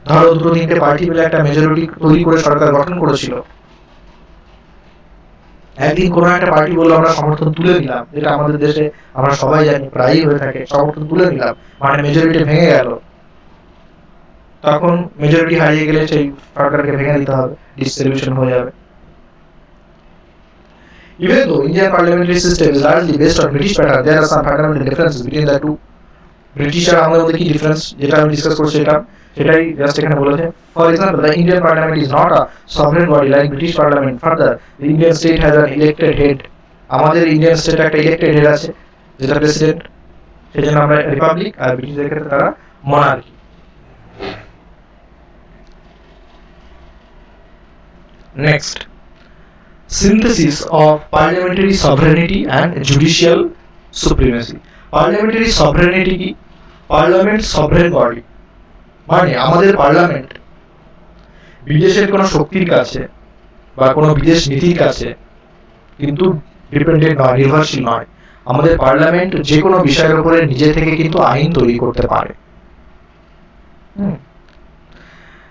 Speaker 1: ধরো দুটো তিনটে পার্টি মিলে একটা মেজরিটি তৈরি করে সরকার গঠন করেছিল, একদিন কোনো একটা পার্টি বললো আমরা সমর্থন তুলে নিলাম, যেটা আমাদের দেশে আমরা সবাই জানি প্রায়ই হয়ে থাকে, সমর্থন তুলে নিলাম মানে মেজরিটি ভেঙে গেল। তখন মেজরিটি হারিয়ে গেলে সেই সরকারকে ভেঙে দিতে হবে, ডিসলিউশন হয়ে যাবে। Even though Indian parliamentary system is largely based on British pattern, there are some fundamental differences between the two. British আর আমাদের মধ্যে কি ডিফারেন্স, যেটা আমি ডিসকাস করছি সেটাই জাস্ট এখানে বলেছে। For example, the Indian parliament is not a sovereign body like British parliament. Further, the Indian state has an elected head. আমাদের ইন্ডিয়ান স্টেট একটা ইলেক্টেড হেড আছে, যেটা প্রেসিডেন্ট। সেই জন্য আমরা রিপাবলিক, আর ব্রিটিশদের ক্ষেত্রে তারা monarchy. Next, synthesis of parliamentary sovereignty and judicial supremacy. Parliamentary sovereignty কি? পার্লামেন্ট সভরেন বডি, মানে আমাদের পার্লামেন্ট বিদেশের কোনো শক্তির কাছে বা কোনো বিদেশ নীতির কাছে কিন্তু ডিপেন্ডেন্ট নয়, নির্ভরশীল নয়। আমাদের পার্লামেন্ট যে কোনো বিষয়ের উপরে নিজে থেকে কিন্তু আইন তৈরি করতে পারে।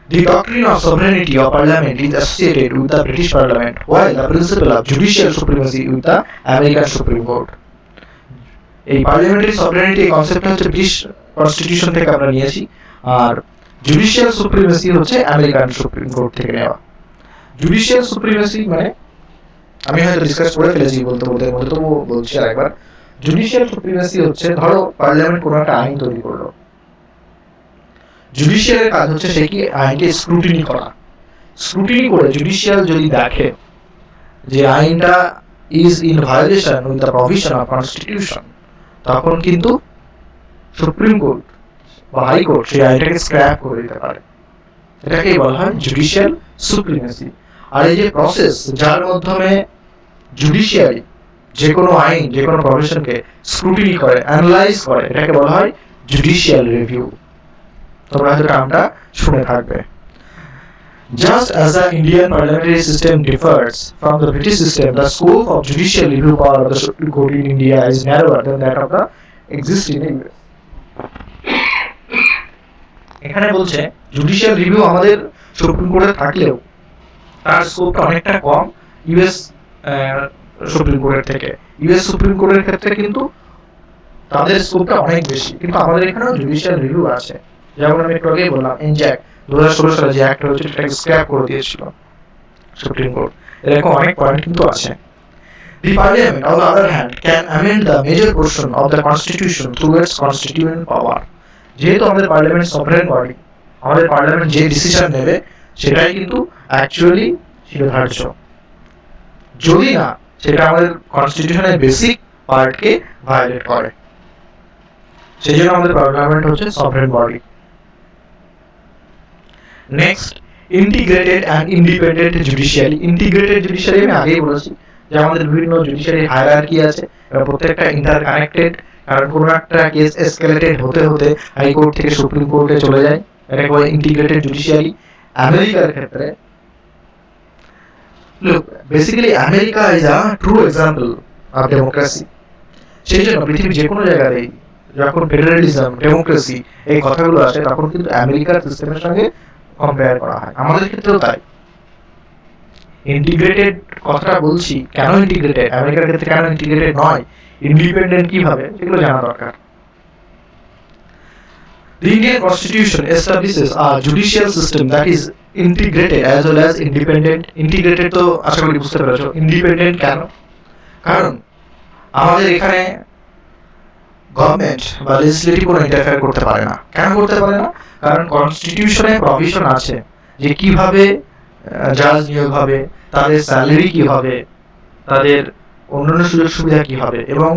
Speaker 1: The doctrine of sovereignty of parliament is associated with the British Parliament, while the principle of judicial supremacy with the American Supreme Court. এই পার্লামেন্টারি সভরেনিটি কনসেপ্টটা হচ্ছে ব্রিটিশ কনস্টিটিউশন থেকে আমরা নিয়েছি, আর জুডিশিয়াল সুপ্রিমেসি হচ্ছে আমেরিকান সুপ্রিম কোর্ট থেকে নেওয়া। Judicial supremacy মানে আমি হয়তো ডিসকাস করে ফেলেছি বলতে বলতে বলতে, তবু বলছি আরেকবার। জুডিশিয়াল সুপ্রিমেসি হচ্ছে, ধরো পার্লামেন্ট কোনো একটা আইন তৈরি করলো, জুডিশিয়ালের কাজ হচ্ছে সে কি আইনকে স্ক্রুটিনি করা। স্ক্রুটিনি করে জুডিশিয়াল যদি দেখে যে আইনটা is in violation with the provision of constitution, তখন কিন্তু সুপ্রিম কোর্ট বা হাইকোর্ট সেই আইনটাকে স্ক্র্যাপ করে দিতে পারে। এটাকেই বলা হয় জুডিশিয়াল সুপ্রিমেসি। আর এই যে প্রসেস যার মাধ্যমে জুডিশিয়ারি যে কোনো আইন যে কোনো প্রভিশনকে স্ক্রুটিনি করে, অ্যানালাইজ করে, এটাকে বলা হয় জুডিশিয়াল রিভিউ। তোমরা হয়তো নামটা শুনে থাকবে। Just as the Indian parliamentary system differs from the British system, the scope of judicial review power of the Supreme Court in India is narrower than that of the existing in US. এখানে বলছে judicial review আমাদের supreme কোর্টে থাকলেও তার স্কোপটা অনেকটা কম US supreme কোর্টের থেকে। US supreme কোর্টের ক্ষেত্রে কিন্তু তাদের স্কোপটা অনেক বেশি, কিন্তু আমাদের এখানেও জুডিশিয়াল রিভিউ আছে। যেমন আমি একটু আগেই বললাম, এনজ্যাক 2016 সালে যে অ্যাক্ট হয়েছিল সেটাকে স্ক্র্যাপ করে দিয়েছিল সুপ্রিম কোর্ট। এরকম অনেক পয়েন্ট কিন্তু আছে। The Parliament, on the other hand, can amend the major portion of the Constitution through its constituent power. যেহেতু আমাদের পার্লামেন্ট সভরেন বডি, আমাদের পার্লামেন্ট যে ডিসিশন নেবে সেটাই কিন্তু অ্যাকচুয়ালি শিরোধার্য, যদি না সেটা আমাদের কনস্টিটিউশনের বেসিক পার্টকে ভায়োলেট করে। সেই জন্য আমাদের পার্লামেন্ট হচ্ছে sovereign body. Next, integrated and independent judiciary. Integrated judiciary আমি আগেই বলেছি যে আমাদের বিভিন্ন জুডিশিয়ারি হায়ারার্কি আছে, প্রত্যেকটা ইন্টার কানেক্টেড, কারণ কোনো একটা কেস এসকেলেটেড হতে হতে হাইকোর্ট থেকে সুপ্রিম কোর্টে চলে যায়, এটাকে বলে ইন্টিগ্রেটেড জুডিশিয়ারি। আমেরিকার ক্ষেত্রে look, basically America is a true example of democracy. সেই জন্য পৃথিবীর যে কোনো জায়গাতেই যখন ফেডারেলিজম, ডেমোক্রেসি এই কথাগুলো আসে তখন কিন্তু আমেরিকার সিস্টেমের সঙ্গে কম্পেয়ার করা হয়। আমাদের ক্ষেত্রেও তাই। ইন্টিগ্রেটেড কথাটা বলছি, কেন ইন্টিগ্রেটেড, আমেরিকার ক্ষেত্রে কেন ইন্টিগ্রেটেড নয়, ইন্ডিপেন্ডেন্ট কিভাবে, সেগুলো জানা দরকার। The Indian Constitution establishes a judicial system that is integrated as well as independent. Integrated তো আশা করি বুঝতে পেরেছো। ইন্ডিপেন্ডেন্ট কেন? কারণ আমাদের এখানে গভর্নমেন্ট বা লেজিসলেটিভ কোনো ইন্টারফেয়ার করতে পারে না। কেন করতে পারে না? কারণ কনস্টিটিউশনে প্রভিশন আছে যে কিভাবে জাজ নিয়োগ হবে, তাদের স্যালারি কি হবে, তাদের অন্যান্য সুযোগ সুবিধা কি হবে, এবং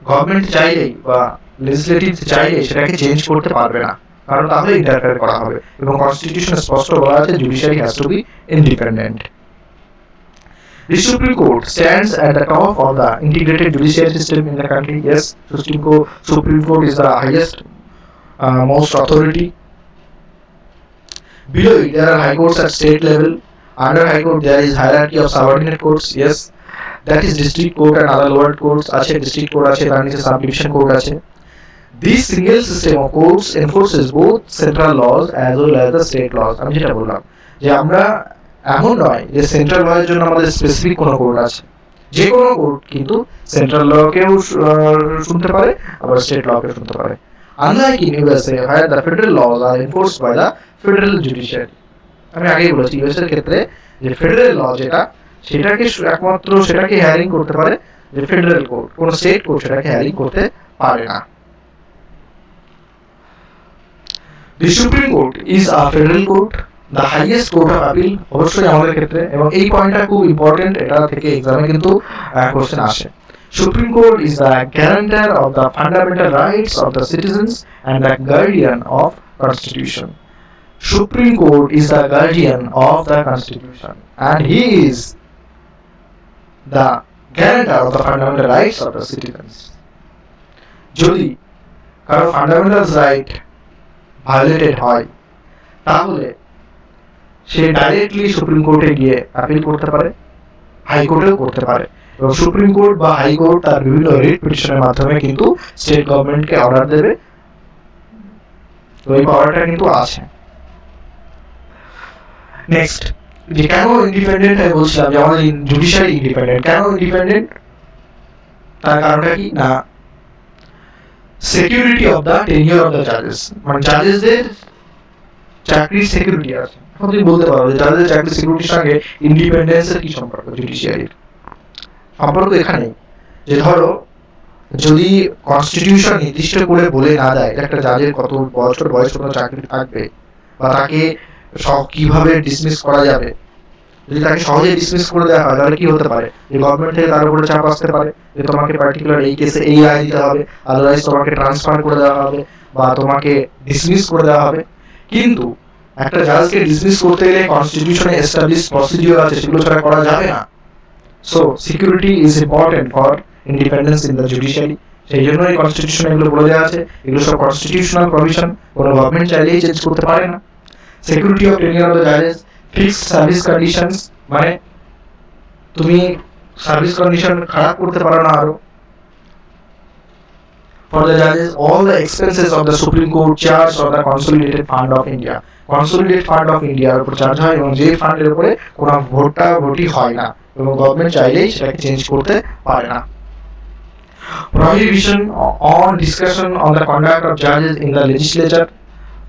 Speaker 1: গভর্নমেন্ট চাইলেই বা লেজিসলেটিভ চাইলেই সেটাকে চেঞ্জ করতে পারবে না, কারণ তাহলে ইন্টারফেয়ার করা হবে। এবং কনস্টিটিউশনে স্পষ্ট বলা আছে judiciary has to B independent. The Supreme Court stands at the top of the integrated judicial system in the country. Yes, Supreme Court is the highest, most authority. Below it, there are high courts at state level. Under high court, there is hierarchy of subordinate courts. Yes, that is district court and other lower courts. আছে district court আছে, তার নিচে subdivision court আছে। This single system of courts enforces both central laws as well as the state laws. আমি যেটা বললাম যে আমরা এমন নয় যে সেন্ট্রাল লয়ের জন্য আমাদের স্পেসিফিক কোনো কোর্ট আছে, যে কোনো কোর্ট কিন্তু সেন্ট্রাল লকেও শুনতে পারে আবার স্টেট লকেও শুনতে পারে। Unlike in USA, where the federal laws are enforced by the federal judiciary. আমি আগেই বলেছি ইউএস এর ক্ষেত্রে যে ফেডারেল ল যেটা, সেটাকে একমাত্র সেটাকে হিয়ারিং করতে পারে যে ফেডারেল কোর্ট, কোনো স্টেট কোর্ট সেটাকে হিয়ারিং করতে পারে না। The Supreme Court is a federal court, the highest court of appeal অবশ্যই আমাদের ক্ষেত্রে, এবং এই পয়েন্টটা খুব ইম্পর্টেন্ট, এটা থেকে এক্সামে কিন্তু কোশ্চেন আসে। Supreme Court is the guarantor of the fundamental rights of the citizens and the guardian of Constitution. Supreme Court is the guardian of the Constitution and he is the guarantor of the fundamental rights of the citizens. যদি কারো fundamental right violated হয় তাহলে সে directly supreme কোর্টে গিয়ে appeal করতে পারে, হাইকোর্টেও করতে পারে, এবং সুপ্রিম কোর্ট বা হাইকোর্ট তার বিভিন্ন রিট পিটিশনের মাধ্যমে কিন্তু স্টেট গভর্নমেন্টকে অর্ডার দেবে। তো এই পাওয়ারটা কিন্তু আছে। নেক্সট, যে কেন ইন্ডিপেন্ডেন্ট আমি বলছিলাম যে আমাদের জুডিশিয়ারি ইন্ডিপেন্ডেন্ট, কেন ইন্ডিপেন্ডেন্ট তার কারণটা কি না, security of the tenure of the জাজেস, মানে জাজেসদের চাকরির সিকিউরিটি আছে। এখন তুমি বলতে পারো যে জাজেসদের চাকরির সিকিউরিটির সঙ্গে ইন্ডিপেন্ডেন্সের কি সম্পর্ক, জুডিশিয়ারির সম্পর্ক এখানেই যে ধরো যদি কনস্টিটিউশন নির্দিষ্ট করে বলে না দেয় একটা জাজের কত বছর বয়স পর্যন্ত চাকরি থাকবে বা তাকে কিভাবে ডিসমিস করা যাবে, যদি তাকে সহজে ডিসমিস করে দেওয়া হয় তাহলে কি হতে পারে, যে গভর্নমেন্ট থেকে তার উপরে চাপ আসতে পারে যে তোমাকে পার্টিকুলার এই কেসে এই রায় দিতে হবে, আদারওয়াইজ তোমাকে ট্রান্সফার করে দেওয়া হবে বা তোমাকে ডিসমিস করে দেওয়া হবে। কিন্তু একটা জাজকে ডিসমিস করতে গেলে কনস্টিটিউশনে এস্টাবলিশ প্রসিডিওর আছে, সেগুলো ছাড়া করা যাবে না। So security is important for independence in the judiciary, সেই জন্য এই কনস্টিটিউশনে এগুলো বলে দেওয়া আছে, এগুলো সব কনস্টিটিউশনাল প্রভিশন, কোনো গভর্নমেন্ট চাইলেই চেঞ্জ করতে পারে না। Security of tenure of the জাজেস, ফিক্সড সার্ভিস কন্ডিশনস, মানে তুমি সার্ভিস কন্ডিশন খারাপ করতে পারো না আরো। For the judges, all the expenses of the Supreme Court charged on the Consolidated Fund of India, Consolidated Fund of India এর উপর চার্জ হয় এবং যে ফান্ডের উপরে কোনো ভোটই হয় না এবং গভর্নমেন্ট চাইলেই সেটাকে চেঞ্জ করতে পারে না। Prohibition on discussion on the conduct of judges in the legislature,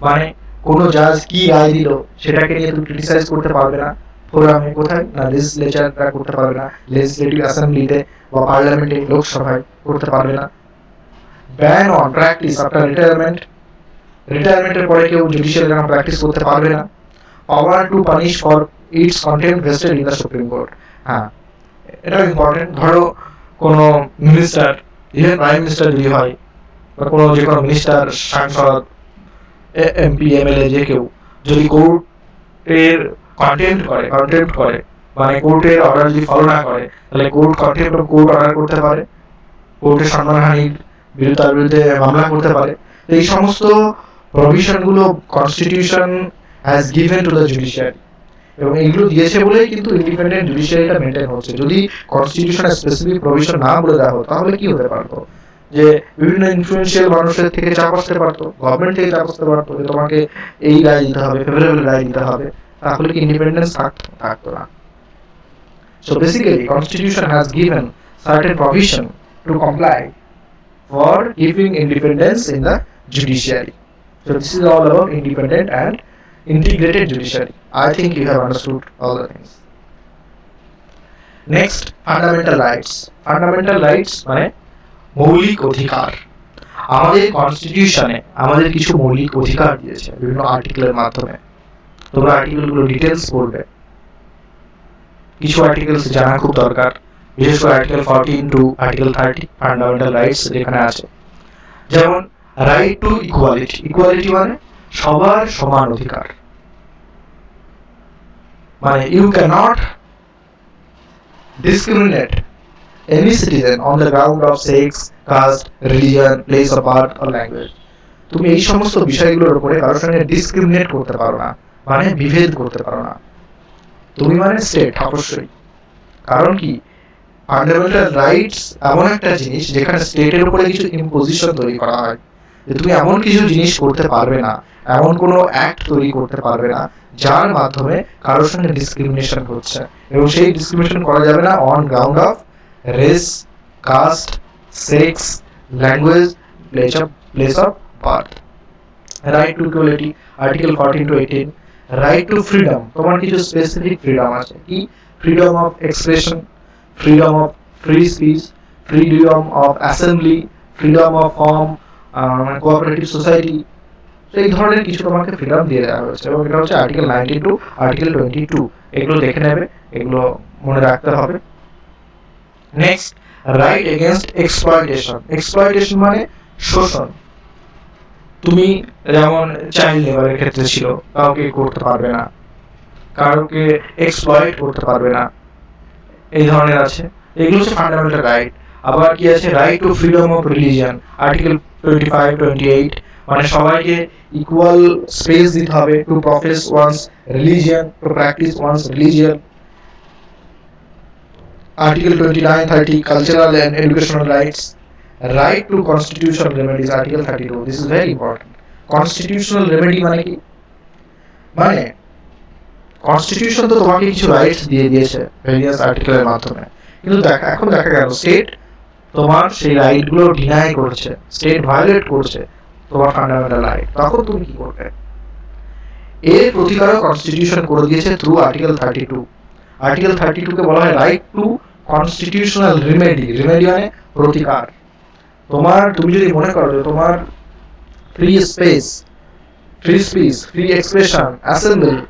Speaker 1: মানে কোনো জাজ কি রায় দিল সেটাকে নিয়ে তুমি ক্রিটিসাইজ করতে পারবে না ফোরামে, কোথায় না লেজিসলেচাররা করতে পারবে না, লেজিসলেটিভ অ্যাসেম্বলিতে বা পার্লামেন্টে লোকসভায় করতে পারবে না। Ban on practice after retirement, রিটায়ারমেন্টের পরে কেউ জুডিশিয়াল এক্সাম প্র্যাকটিস করতে পারবে না। Power to punish for its contempt vested in the supreme court, হ্যাঁ এটাও ইম্পর্টেন্ট। ধরো কোনো মিনিস্টার, ইভেন প্রাইম মিনিস্টার যদি হয় বা কোনো যে কোনো মিনিস্টার, সাংসদ, এমপি, এমএলএ, যে কেউ যদি কোর্টের কন্টেম্প্ট করে মানে কোর্টের অর্ডার যদি ফলো না করে তাহলে court contempt of court order করতে পারে, কোর্টের সম্মানহানির তার বিরুদ্ধে মামলা করতে পারে। তো এই সমস্ত প্রভিশনগুলো constitution has given to the judiciary এবং এগুলো দিয়েছে বলেই কিন্তু ইন্ডিপেন্ডেন্ট জুডিশিয়ারিটা মেনটেন হচ্ছে। যদি কনস্টিটিউশনে স্পেসিফিক প্রভিশন না বলে দেওয়া হতো তাহলে কি হতে পারতো, যে বিভিন্ন ইনফ্লুয়েন্সিয়াল মানুষের থেকে চাপ আসতে পারতো, গভর্নমেন্ট থেকে চাপ আসতে পারতো যে তোমাকে এই রায় দিতে হবে, ফেভারেবল রায় দিতে হবে, তাহলে কি ইন্ডিপেন্ডেন্স থাকতো না। So basically constitution has given certain provision to comply for giving independence in the judiciary. So this is all about independent and integrated judiciary. I think you have understood all the things. Next, fundamental rights. Fundamental rights মানে মৌলিক অধিকার। আমাদের কনস্টিটিউশনে আমাদের কিছু মৌলিক অধিকার দিয়েছে বিভিন্ন আর্টিকেলের মাধ্যমে। তোমরা আর্টিকেলগুলো ডিটেলস পড়বে, কিছু আর্টিকেলস জানা খুব দরকার, বিশেষ করে article 14 to article 30 fundamental rights যেখানে আছে। যেমন রাইট টু ইকুয়ালিটি, ইকুয়ালিটি মানে সবার সমান অধিকার, মানে you can not discriminate any citizen on the ground of sex, caste, religion, place of birth or language. তুমি এই সমস্ত বিষয়গুলোর উপরে কারোর সঙ্গে ডিসক্রিমিনেট করতে পারো না, মানে বিভেদ করতে পারো না। তুমি মানে স্টেট অবশ্যই, কারণ কি ফান্ডামেন্টাল রাইটস এমন একটা জিনিস যেখানে স্টেটের উপরে কিছু ইম্পোজিশন তৈরি করা হয়, যে তুমি এমন কিছু জিনিস করতে পারবে না, এমন কোনো অ্যাক্ট তৈরি করতে পারবে না যার মাধ্যমে কারোর সঙ্গে ডিসক্রিমিনেশন হচ্ছে, এবং সেই ডিসক্রিমিনেশন করা যাবে না on ground of race, caste, sex, language, place of birth. Right to equality article 14 to 18। Right to freedom, তোমার কিছু স্পেসিফিক ফ্রিডম আছে, কি freedom of expression, freedom of free speech, freedom of assembly, freedom of form, cooperative society। তো এই ধরনের কিছু তোমাকে freedom দিয়ে দেওয়া হয়েছে এবং এটা হচ্ছে আর্টিকেল 19 টু আর্টিকেল 22। এগুলো দেখে নেবে, এগুলো মনে রাখতে হবে। Next, right against exploitation. Exploitation মানে শোষণ। তুমি যেমন চাইল্ড লেবারের ক্ষেত্রে ছিল, কাউকে করতে পারবে না, কাউকে এক্সপ্লয়েট করতে পারবে না, এই ধরনের আছে। এগুলো হচ্ছে ফান্ডামেন্টাল রাইট। আবার কি আছে, right to freedom of religion article 25, 28, মানে সবাইকে ইকুয়াল স্পেস দিতে হবে to profess one's religion, to practice one's religion. Article 29, 30 cultural and educational rights. Right to constitutional remedies article 32। This is very important. Constitutional remedy মানে কি, মানে constitution তো তোমাকে কিছু রাইটস দিয়ে দিয়েছে ভেরিয়াস আর্টিকেলের মাধ্যমে, কিন্তু এখন দেখা গেল স্টেট তোমার সেই রাইট গুলো ডিনাই করছে, স্টেট ভায়োলেট করছে তোমার ফান্ডামেন্টাল রাইট, তখন তুমি কি করবে? এর প্রতিকারক কনস্টিটিউশন করে দিয়েছে থ্রু আর্টিকেল 32। আর্টিকেল 32 কে বলা হয় right to constitutional remedy. Remedy মানে প্রতিকার। তুমি যদি মনে করো যে তোমার free space, free speech, free expression, assembly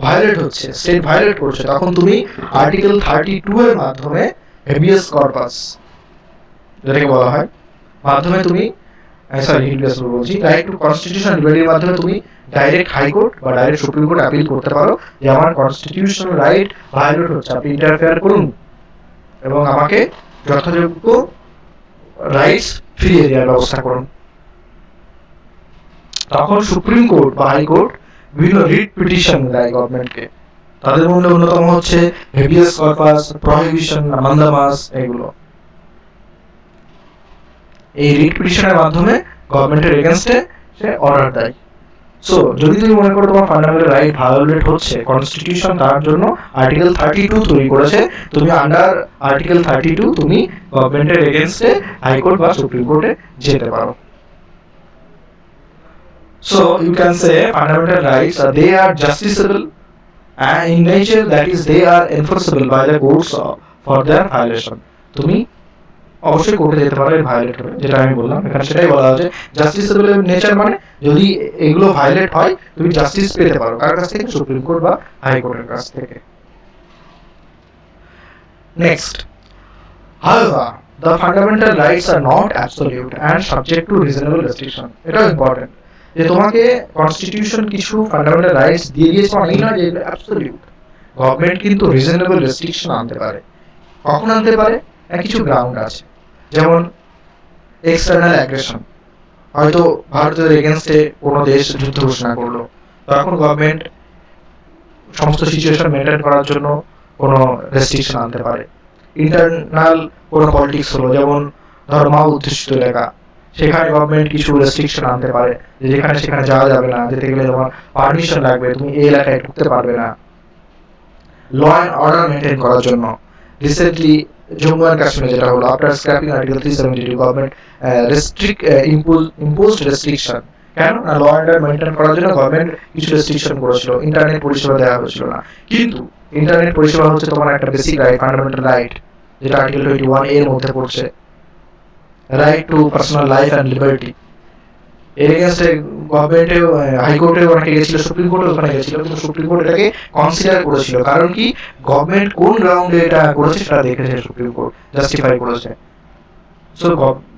Speaker 1: violate হচ্ছে, স্টেট ভায়োলেট করছে, তখন তুমি আর্টিকেল 32 এর মাধ্যমে হেবিয়াস কর্পাস যেটাকে বলা হয় মাধ্যমে তুমি হেবিয়াস বলছি রাইট টু কনস্টিটিউশনাল রিমেডির মাধ্যমে তুমি ডাইরেক্ট হাইকোর্ট বা ডাইরেক্ট সুপ্রিম কোর্ট অ্যাপিল করতে পারো যে আমার কনস্টিটিউশনাল রাইট ভায়োলেট হচ্ছে, আপনি ইন্টারফেয়ার করুন এবং আমাকে যথাযোগ্য রাইটস ফিরিয়ে দেওয়ার ব্যবস্থা করুন। তখন সুপ্রিম কোর্ট বা হাইকোর্ট বিভিন্ন রিট পিটিশন দেয় গভর্নমেন্টকে। তাদের মধ্যে অন্যতম হচ্ছে হেবিয়াস কর্পাস, প্রহিবিশন, মান্দামাস, এগুলো। এই রিট পিটিশনের মাধ্যমে গভর্নমেন্টের এগেইনস্টে সে অর্ডার দেয়। সো যদি তুমি মনে করো তোমার ফান্ডামেন্টাল রাইট ভায়োলেট হচ্ছে, কনস্টিটিউশন তার জন্য আর্টিকেল 32 তৈরি করেছে, তুমি আন্ডার আর্টিকেল 32 তুমি গভর্নমেন্টের এগেইনস্টে হাইকোর্ট বা সুপ্রিম কোর্টে যেতে পারো। So you can say fundamental rights they are justiciable and in nature, that is they are enforceable by the courts for their violation. তুমি অবশ্যই কোর্টে যেতে পারো এর ভায়োলেট হবে, যেটা আমি বললাম এখানে সেটাই বলা হচ্ছে। জাস্টিসেবল নেচার মানে যদি এগুলো ভায়োলেট হয় তুমি জাস্টিস পেতে পারো, কার কাছ থেকে? সুপ্রিম কোর্ট বা হাইকোর্টের কাছ থেকে। Next, however the fundamental rights are not absolute and subject to reasonable restriction. এটাও ইম্পর্টেন্ট যে তোমাকে কনস্টিটিউশন কিছু ফান্ডামেন্টাল রাইটস দিয়ে দিয়েছে মানেই নয় যে এগুলো অ্যাবসলিউট। গভর্নমেন্ট কিন্তু রিজনেবল রেস্ট্রিকশন আনতে পারে। কখন আনতে পারে? কিছু গ্রাউন্ড আছে, যেমন এক্সটার্নাল অ্যাগ্রেশন। হয়তো ভারতের এগেনস্টে কোনো দেশ যুদ্ধ ঘোষণা করলো, তখন গভর্নমেন্ট সমস্ত সিচুয়েশন মেনটেন করার জন্য কোনো রেস্ট্রিকশন আনতে পারে। ইন্টারনাল কোনো পলিটিক্স হলো, যেমন ধরো মাও অধ্যুষিত এলাকা, সেখানে গভর্নমেন্ট কিছু রেস্ট্রিকশন আনতে পারে যে যেখানে সেখানে যাওয়া যাবে না, যেতে গেলে তোমার পারমিশন লাগবে, তুমি এই এলাকায় ঢুকতে পারবে না। ল অ্যান্ড অর্ডার মেনটেন করার জন্য রিসেন্টলি জম্মু অ্যান্ড কাশ্মীর যেটা হলো, after scraping article 372 government imposed restriction. কেন না? ল অ্যান্ড অর্ডার মেনটেন করার জন্য গভর্নমেন্ট কিছু রেস্ট্রিকশন করেছিল, ইন্টারনেট পরিষেবা দেওয়া হয়েছিল না। কিন্তু ইন্টারনেট পরিষেবা হচ্ছে তোমার একটা বেসিক রাইট, ফান্ডামেন্টাল রাইট, যেটা আর্টিকেল 21 এর মধ্যে পড়ছে, right to personal life and liberty. এর এগেইনস্টে গভর্নমেন্টে হাইকোর্টে অনেকে গেছিল, সুপ্রিম কোর্টে ওখানে গেছিল, কিন্তু সুপ্রিম কোর্ট এটাকে কনসিডার করেছিল। কারণ কি? গভর্নমেন্ট কোন গ্রাউন্ডে এটা করেছে সেটা দেখেছে সুপ্রিম কোর্ট, জাস্টিফাই করেছে।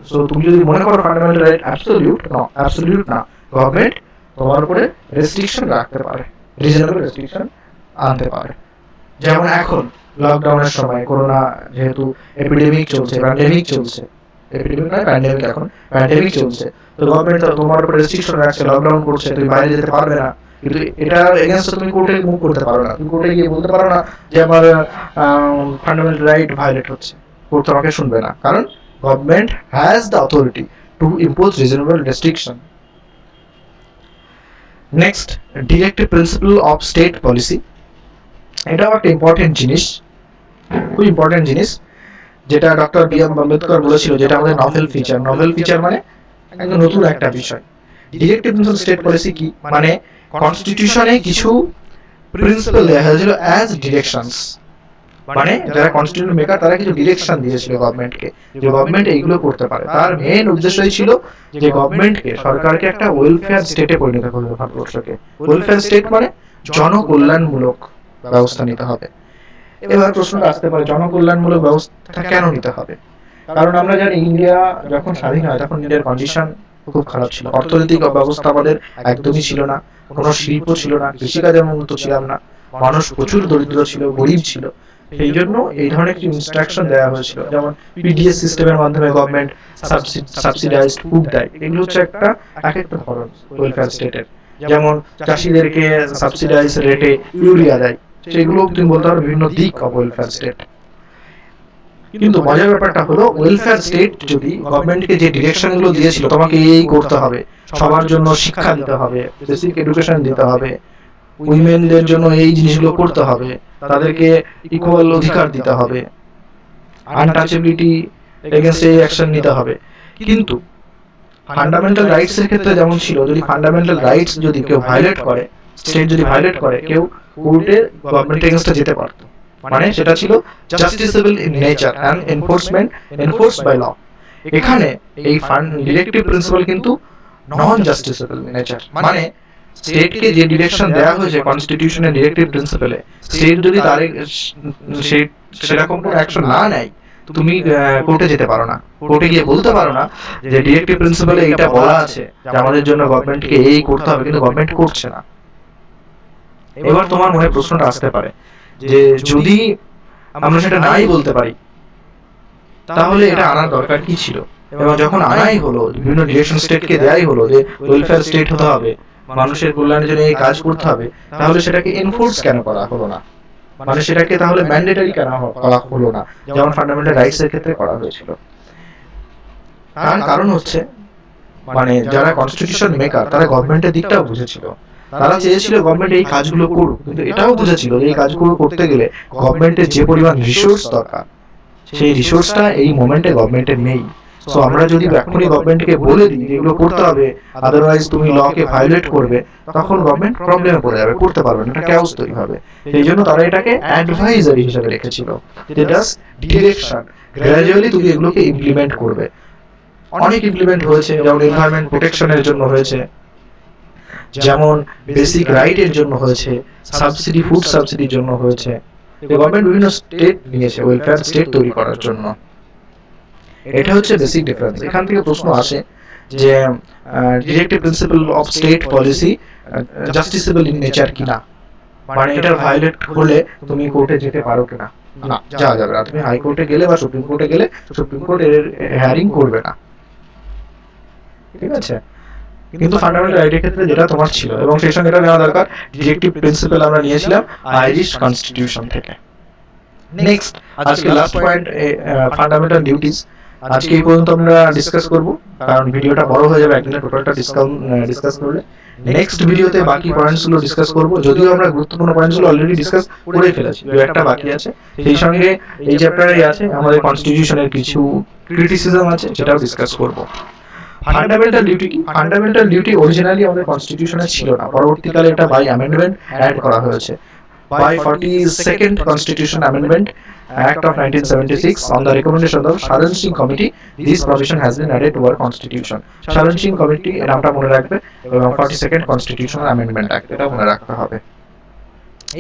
Speaker 1: সো তুমি যদি মনে করো ফান্ডামেন্টাল রাইট অ্যাবসলিউট না, গভর্নমেন্ট তোমার উপরে রেস্ট্রিকশন রাখতে পারে, রিজনেবল রেস্ট্রিকশন আনতে পারে। যেমন এখন লকডাউনের সময় করোনা যেহেতু এপিডেমিক চলছে, প্যান্ডেমিক চলছে, এপিডেমিক নয় প্যান্ডেমিক, এখন প্যান্ডেমিক চলছে, তো গভর্নমেন্ট তোমার উপর রেস্ট্রিকশন রাখছে, লকডাউন করছে, তুমি বাইরে যেতে পারবে না। কিন্তু এটার এগেইনস্টে তুমি কোর্টে মুভ করতে পারো না, তুমি কোর্টে গিয়ে বলতে পারো না যে আমার ফান্ডামেন্টাল রাইট ভায়োলেট হচ্ছে, কোর্ট তোমাকে শুনবে না, কারণ government has the authority two impose reasonable restriction. Next, directive principle of state policy. এটাও একটা ইম্পর্টেন্ট জিনিস, খুব ইম্পর্টেন্ট জিনিস, যেটা ডক্টর বি এম আম্বেদকর বলেছিল, যেটা আমাদের নভেল ফিচার। নভেল ফিচার মানে একদম নতুন একটা বিষয়। ডিরেক্টিভ প্রিন্সিপাল স্টেট পলিসি কি? মানে কনস্টিটিউশনে কিছু প্রিন্সিপাল দেওয়া হয়েছিল অ্যাজ ডিরেকশনস, মানে যারা কনস্টিটিউশন মেকার তারা কিছু ডিরেকশন দিয়েছিল গভর্নমেন্টকে, যে গভর্নমেন্ট এইগুলো করতে পারে। তার মেইন উদ্দেশ্যই ছিল যে গভর্নমেন্টকে, সরকারকে একটা ওয়েলফেয়ার স্টেটে পরিণত করবে ভারতবর্ষকে। ওয়েলফেয়ার স্টেট মানে জনকল্যাণমূলক ব্যবস্থা নিতে হবে। এবার প্রশ্নটা আসতে পারে, জনকল্যাণমূলক ব্যবস্থা কেন নিতে হবে? কারণ আমরা জানি ইন্ডিয়া যখন স্বাধীন হয় তখন ইন্ডিয়ার কন্ডিশন খুব খারাপ ছিল, অর্থনৈতিক ব্যবস্থা আমাদের একদমই ছিল না, কোনো শিল্প ছিল না, কৃষিকাজে উন্নত ছিলাম না, মানুষ প্রচুর দরিদ্র ছিল, গরিব ছিল। সেই জন্য এই ধরনের কিছু ইনস্ট্রাকশন দেওয়া হয়েছিল, যেমন পিডিএস সিস্টেমের মাধ্যমে গভর্নমেন্ট সাবসিডাইজড ফুড দেয়। এগুলো হচ্ছে একটা ধরন ওয়েলফেয়ার স্টেটের। যেমন চাষিদেরকে সাবসিডাইজ রেটে ইউরিয়া দেয়, সেগুলো তুমি বলতে পারো বিভিন্ন দিক অফ ওয়েলফেয়ার স্টেট। কিন্তু মজার ব্যাপারটা হলো, ওয়েলফেয়ার স্টেট যদি গভর্নমেন্টকে যে ডিরেকশন গুলো দিয়েছিল, তোমাকে এই করতে হবে, সবার জন্য শিক্ষা দিতে হবে, বেসিক এডুকেশন দিতে হবে, উইমেনদের জন্য এই জিনিসগুলো করতে হবে, তাদেরকে ইকুয়াল অধিকার দিতে হবে, আনটাচেবিলিটি এগেইনস্ট এই অ্যাকশন নিতে হবে। কিন্তু ফান্ডামেন্টাল রাইটস এর ক্ষেত্রে যেমন ছিল, যদি ফান্ডামেন্টাল রাইটস যদি কেউ ভায়োলেট করে, স্টেট যদি ভায়োলেট করে, কেউ কোর্টে গভর্নমেন্ট এগেইনস্টে যেতে পারত। মানে সেটা ছিল justiciable in nature and enforced by law. এখানে এই ডিরেক্টিভ প্রিন্সিপাল কিন্তু নন জাস্টিসেবল ইন নেচার, মানে স্টেটকে যে ডিরেকশন দেওয়া হয়েছে কনস্টিটিউশনের ডিরেক্টিভ প্রিন্সিপালে, স্টেট যদি তার সেরকম কোনো অ্যাকশন না নেয়, তুমি কোর্টে যেতে পারো না, কোর্টে গিয়ে বলতে পারো না যে ডিরেক্টিভ প্রিন্সিপালে এইটা বলা আছে যে আমাদের জন্য গভর্নমেন্টকে এই করতে হবে, কিন্তু গভর্নমেন্ট করছে না। এবার তোমার মনে প্রশ্নটা আসতে পারে যে যদি আমরা সেটা নাই বলতে পারি, তাহলে এটা আনার দরকার কি ছিল? এবং যখন আনাই হলো, বিভিন্ন ডিরেকশন স্টেটকে দেয়াই হলো যে ওয়েলফেয়ার স্টেট হতে হবে, মানুষের কল্যাণের জন্য এই কাজ করতে হবে, তাহলে সেটাকে এনফোর্স কেন করা হলো না? মানে সেটাকে তাহলে ম্যান্ডেটরি কেন করা হলো না, যেমন ফান্ডামেন্টাল রাইটস এর ক্ষেত্রে করা হয়েছিল? তার কারণ হচ্ছে, মানে যারা কনস্টিটিউশন মেকার তারা গভর্নমেন্টের দিকটাও বুঝেছিল। তারা চেয়েছিল গভর্নমেন্ট এই কাজগুলো করুক, কিন্তু এটাও বুঝেছিল যে এই কাজগুলো করতে গেলে গভর্নমেন্টের যে পরিমাণ রিসোর্স দরকার, সেই রিসোর্সটা এই মোমেন্টে গভর্নমেন্টের নেই। সো আমরা যদি এখনই গভর্নমেন্টকে বলে দিই যেগুলো করতে হবে, আদারওয়াইজ তুমি লকে ভায়োলেট করবে, তখন গভর্নমেন্ট প্রবলেমে পড়ে যাবে, করতে পারবে না, এটা ক্যাওস তৈরি হবে। সেই জন্য তারা এটাকে অ্যাডভাইজারি হিসেবে রেখেছিল, যে জাস্ট ডিরেকশন, গ্র্যাজুয়ালি তুমি এগুলোকে ইমপ্লিমেন্ট করবে। অনেক ইমপ্লিমেন্ট হয়েছে, যেমন এনভায়রনমেন্ট প্রোটেকশনের জন্য হয়েছে, যেমন বেসিক রাইটের জন্য হয়েছে, সাবসিডি, ফুড সাবসিডির জন্য হয়েছে। গভর্নমেন্ট বিভিন্ন স্টেট নিয়েছে ওয়েলফেয়ার স্টেট তৈরি করার জন্য। এটা হচ্ছে বেসিক ডিফারেন্স। এখান থেকে প্রশ্ন আসে যে directive principle of state policy justiciable in nature কিনা, মানে এটার ভায়োলেট হলে তুমি কোর্টে যেতে পারো কিনা? না, যাওয়া যাবে না। তুমি হাইকোর্টে গেলে বা সুপ্রিম কোর্টে গেলে সুপ্রিম কোর্ট এর হিয়ারিং করবে না, ঠিক আছে? কিন্তু ফান্ডামেন্টাল রাইটের ক্ষেত্রে যেটা তোমার ছিল, এবং সেই সঙ্গে এটা নেওয়া দরকার, ডিরেক্টিভ প্রিন্সিপাল আমরা নিয়েছিলাম আইরিশ কনস্টিটিউশন থেকে। নেক্সট, আজকে লাস্ট পয়েন্ট, ফান্ডামেন্টাল ডিউটিস। আজকে এই পর্যন্ত আমরা ডিসকাস করব, কারণ ভিডিওটা বড় হয়ে যাবে একদিনে টোটালটা ডিসকাস করলে। নেক্সট ভিডিওতে বাকি পয়েন্টসগুলো ডিসকাস করব, যদিও আমরা গুরুত্বপূর্ণ পয়েন্টসগুলো অলরেডি ডিসকাস করে ফেলেছি, দু একটা বাকি আছে। সেই সঙ্গে এই চ্যাপ্টারে আছে আমাদের কনস্টিটিউশনের কিছু ক্রিটিসিজম আছে, সেটাও ডিসকাস করব। ফান্ডামেন্টাল ডিউটি কি? ফান্ডামেন্টাল ডিউটি অরিজিনালি আমাদের কনস্টিটিউশনে ছিল না, পরবর্তীকালে এটা বাই অ্যামেন্ডমেন্ট অ্যাড করা হয়েছে। By 42nd Constitution Amendment Act of 1976, on the recommendation of Sharan Singh Committee, this provision has been added to our Constitution. Sharan Singh Committee এর নামটা মনে রাখবে, এবং 42nd Constitutional Amendment Act এটা মনে রাখতে হবে।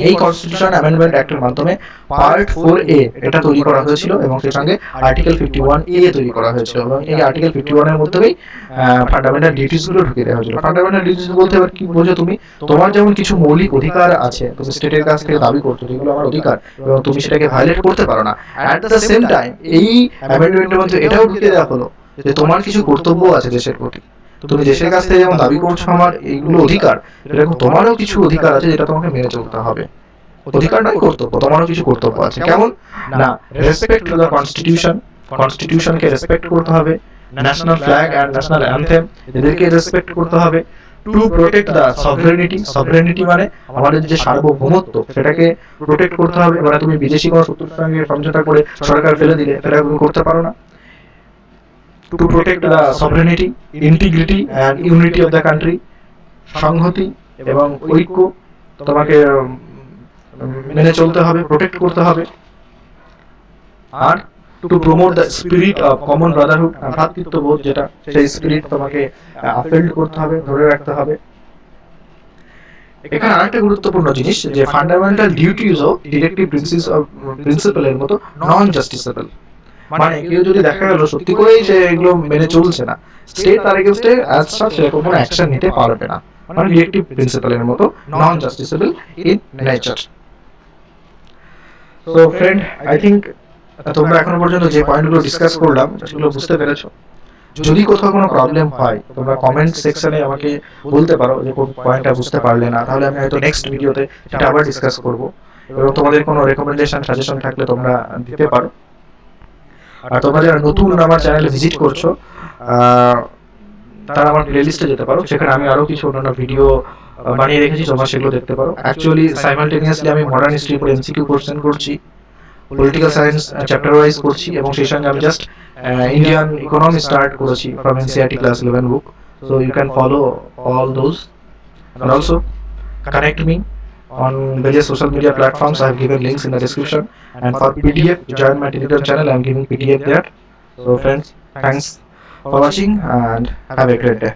Speaker 1: এই কনস্টিটিউশন অ্যামেন্ডমেন্ট অ্যাক্টের মাধ্যমে পার্ট 4A এটা তৈরি করা হয়েছিল, এবং সেই সঙ্গে আর্টিকেল 51A তৈরি করা হয়েছিল, এবং এই আর্টিকেল 51 এর মধ্যেই ফান্ডামেন্টাল ডিউটিসগুলো ঢুকিয়ে দেওয়া হয়েছিল। ফান্ডামেন্টাল ডিউটিস বলতে এবার কি বোঝো তুমি? তোমার যেমন কিছু মৌলিক অধিকার আছে, তুমি স্টেটের কাছ থেকে দাবি করছো যেগুলো আমার অধিকার, এবং তুমি সেটাকে ভায়োলেট করতে পারো না। অ্যাট দ্য সেম টাইম এই অ্যামেন্ডমেন্টের মধ্যে এটাও ঢুকিয়ে দেওয়া হলো যে তোমার কিছু কর্তব্য আছে দেশের প্রতি। তুমি দেশের কাছ থেকে যেমন দাবি করছো আমার এইগুলো অধিকার, এরকম তোমারও কিছু অধিকার আছে যেটা তোমাকে মেনে চলতে হবে। অধিকার নয়, কর্তব্য, তোমারও কিছু কর্তব্য আছে। কেমন না? রেসপেক্ট টু দ্য কনস্টিটিউশন, কনস্টিটিউশনকে রেসপেক্ট করতে হবে। National flag and national anthem এদেরকে রেসপেক্ট করতে হবে। To protect the sovereignty, sovereignty মানে আমাদের যে সার্বভৌমত্ব, সেটাকে প্রোটেক্ট করতে হবে। মানে তুমি বিদেশি কোনো শত্রুর সঙ্গে সমঝোতা করে সরকার ফেলে দিলে, সেটা তুমি করতে পারো না। Two protect the সভরেনিটি, integrity and unity of the country, সংহতি এবং ঐক্য তোমাকে মেনে চলতে হবে, প্রোটেক্ট করতে হবে। আর to promote the spirit of common brotherhood, ভ্রাতৃত্ববোধ যেটা, সেই স্পিরিট তোমাকে আপহোল্ড করতে হবে, ধরে রাখতে হবে। এখানে আরেকটা গুরুত্বপূর্ণ জিনিস, যে ফান্ডামেন্টাল ডিউটিসও ডিরেক্টিভ প্রিন্সিপালের মতো নন জাস্টিসেবল। মানে কেউ যদি দেখা গেল সত্যি করেই সে এগুলো মেনে চলছে না, স্টেট তার এগেইনস্টে অ্যাজ সাচ সেরকম কোনো অ্যাকশন নিতে পারবে না, মানে ডিরেক্টিভ প্রিন্সিপালের মতো non justiciable in nature. So friend, I think তোমরা এখনো পর্যন্ত যে পয়েন্টগুলো ডিসকাস করলাম সেগুলো বুঝতে পেরেছো। যদি কোথাও কোনো প্রবলেম হয়, তোমরা কমেন্ট সেকশনে আমাকে বলতে পারো যে কোন পয়েন্টটা বুঝতে পারলে না, তাহলে আমি হয়তো নেক্সট ভিডিওতে সেটা আবার ডিসকাস করব। এবং তোমাদের কোনো রেকমেন্ডেশন, সাজেশন থাকলে তোমরা দিতে পারো। আর তোমরা যারা নতুন আমার চ্যানেলে ভিজিট করছো, তারা আমার প্লেলিস্টে যেতে পারো, সেখানে আমি আরও কিছু অন্যান্য ভিডিও বানিয়ে রেখেছি, তোমরা সেগুলো দেখতে পারো। অ্যাকচুয়ালি সাইমালটেনিয়াসলি আমি মডার্ন হিস্ট্রির উপর এমসিকিউ কোশ্চেন করছি, পলিটিক্যাল সায়েন্স চ্যাপ্টার ওয়াইজ করছি, এবং সেই সঙ্গে আমি জাস্ট ইন্ডিয়ান ইকোনমি স্টার্ট করেছি from NCERT class 11 book. So you can follow all those, and also connect me on various social media platforms. I have given links in the description, and for PDF, join my Telegram channel. I am giving PDF there. So friends, thanks for watching and have a great day.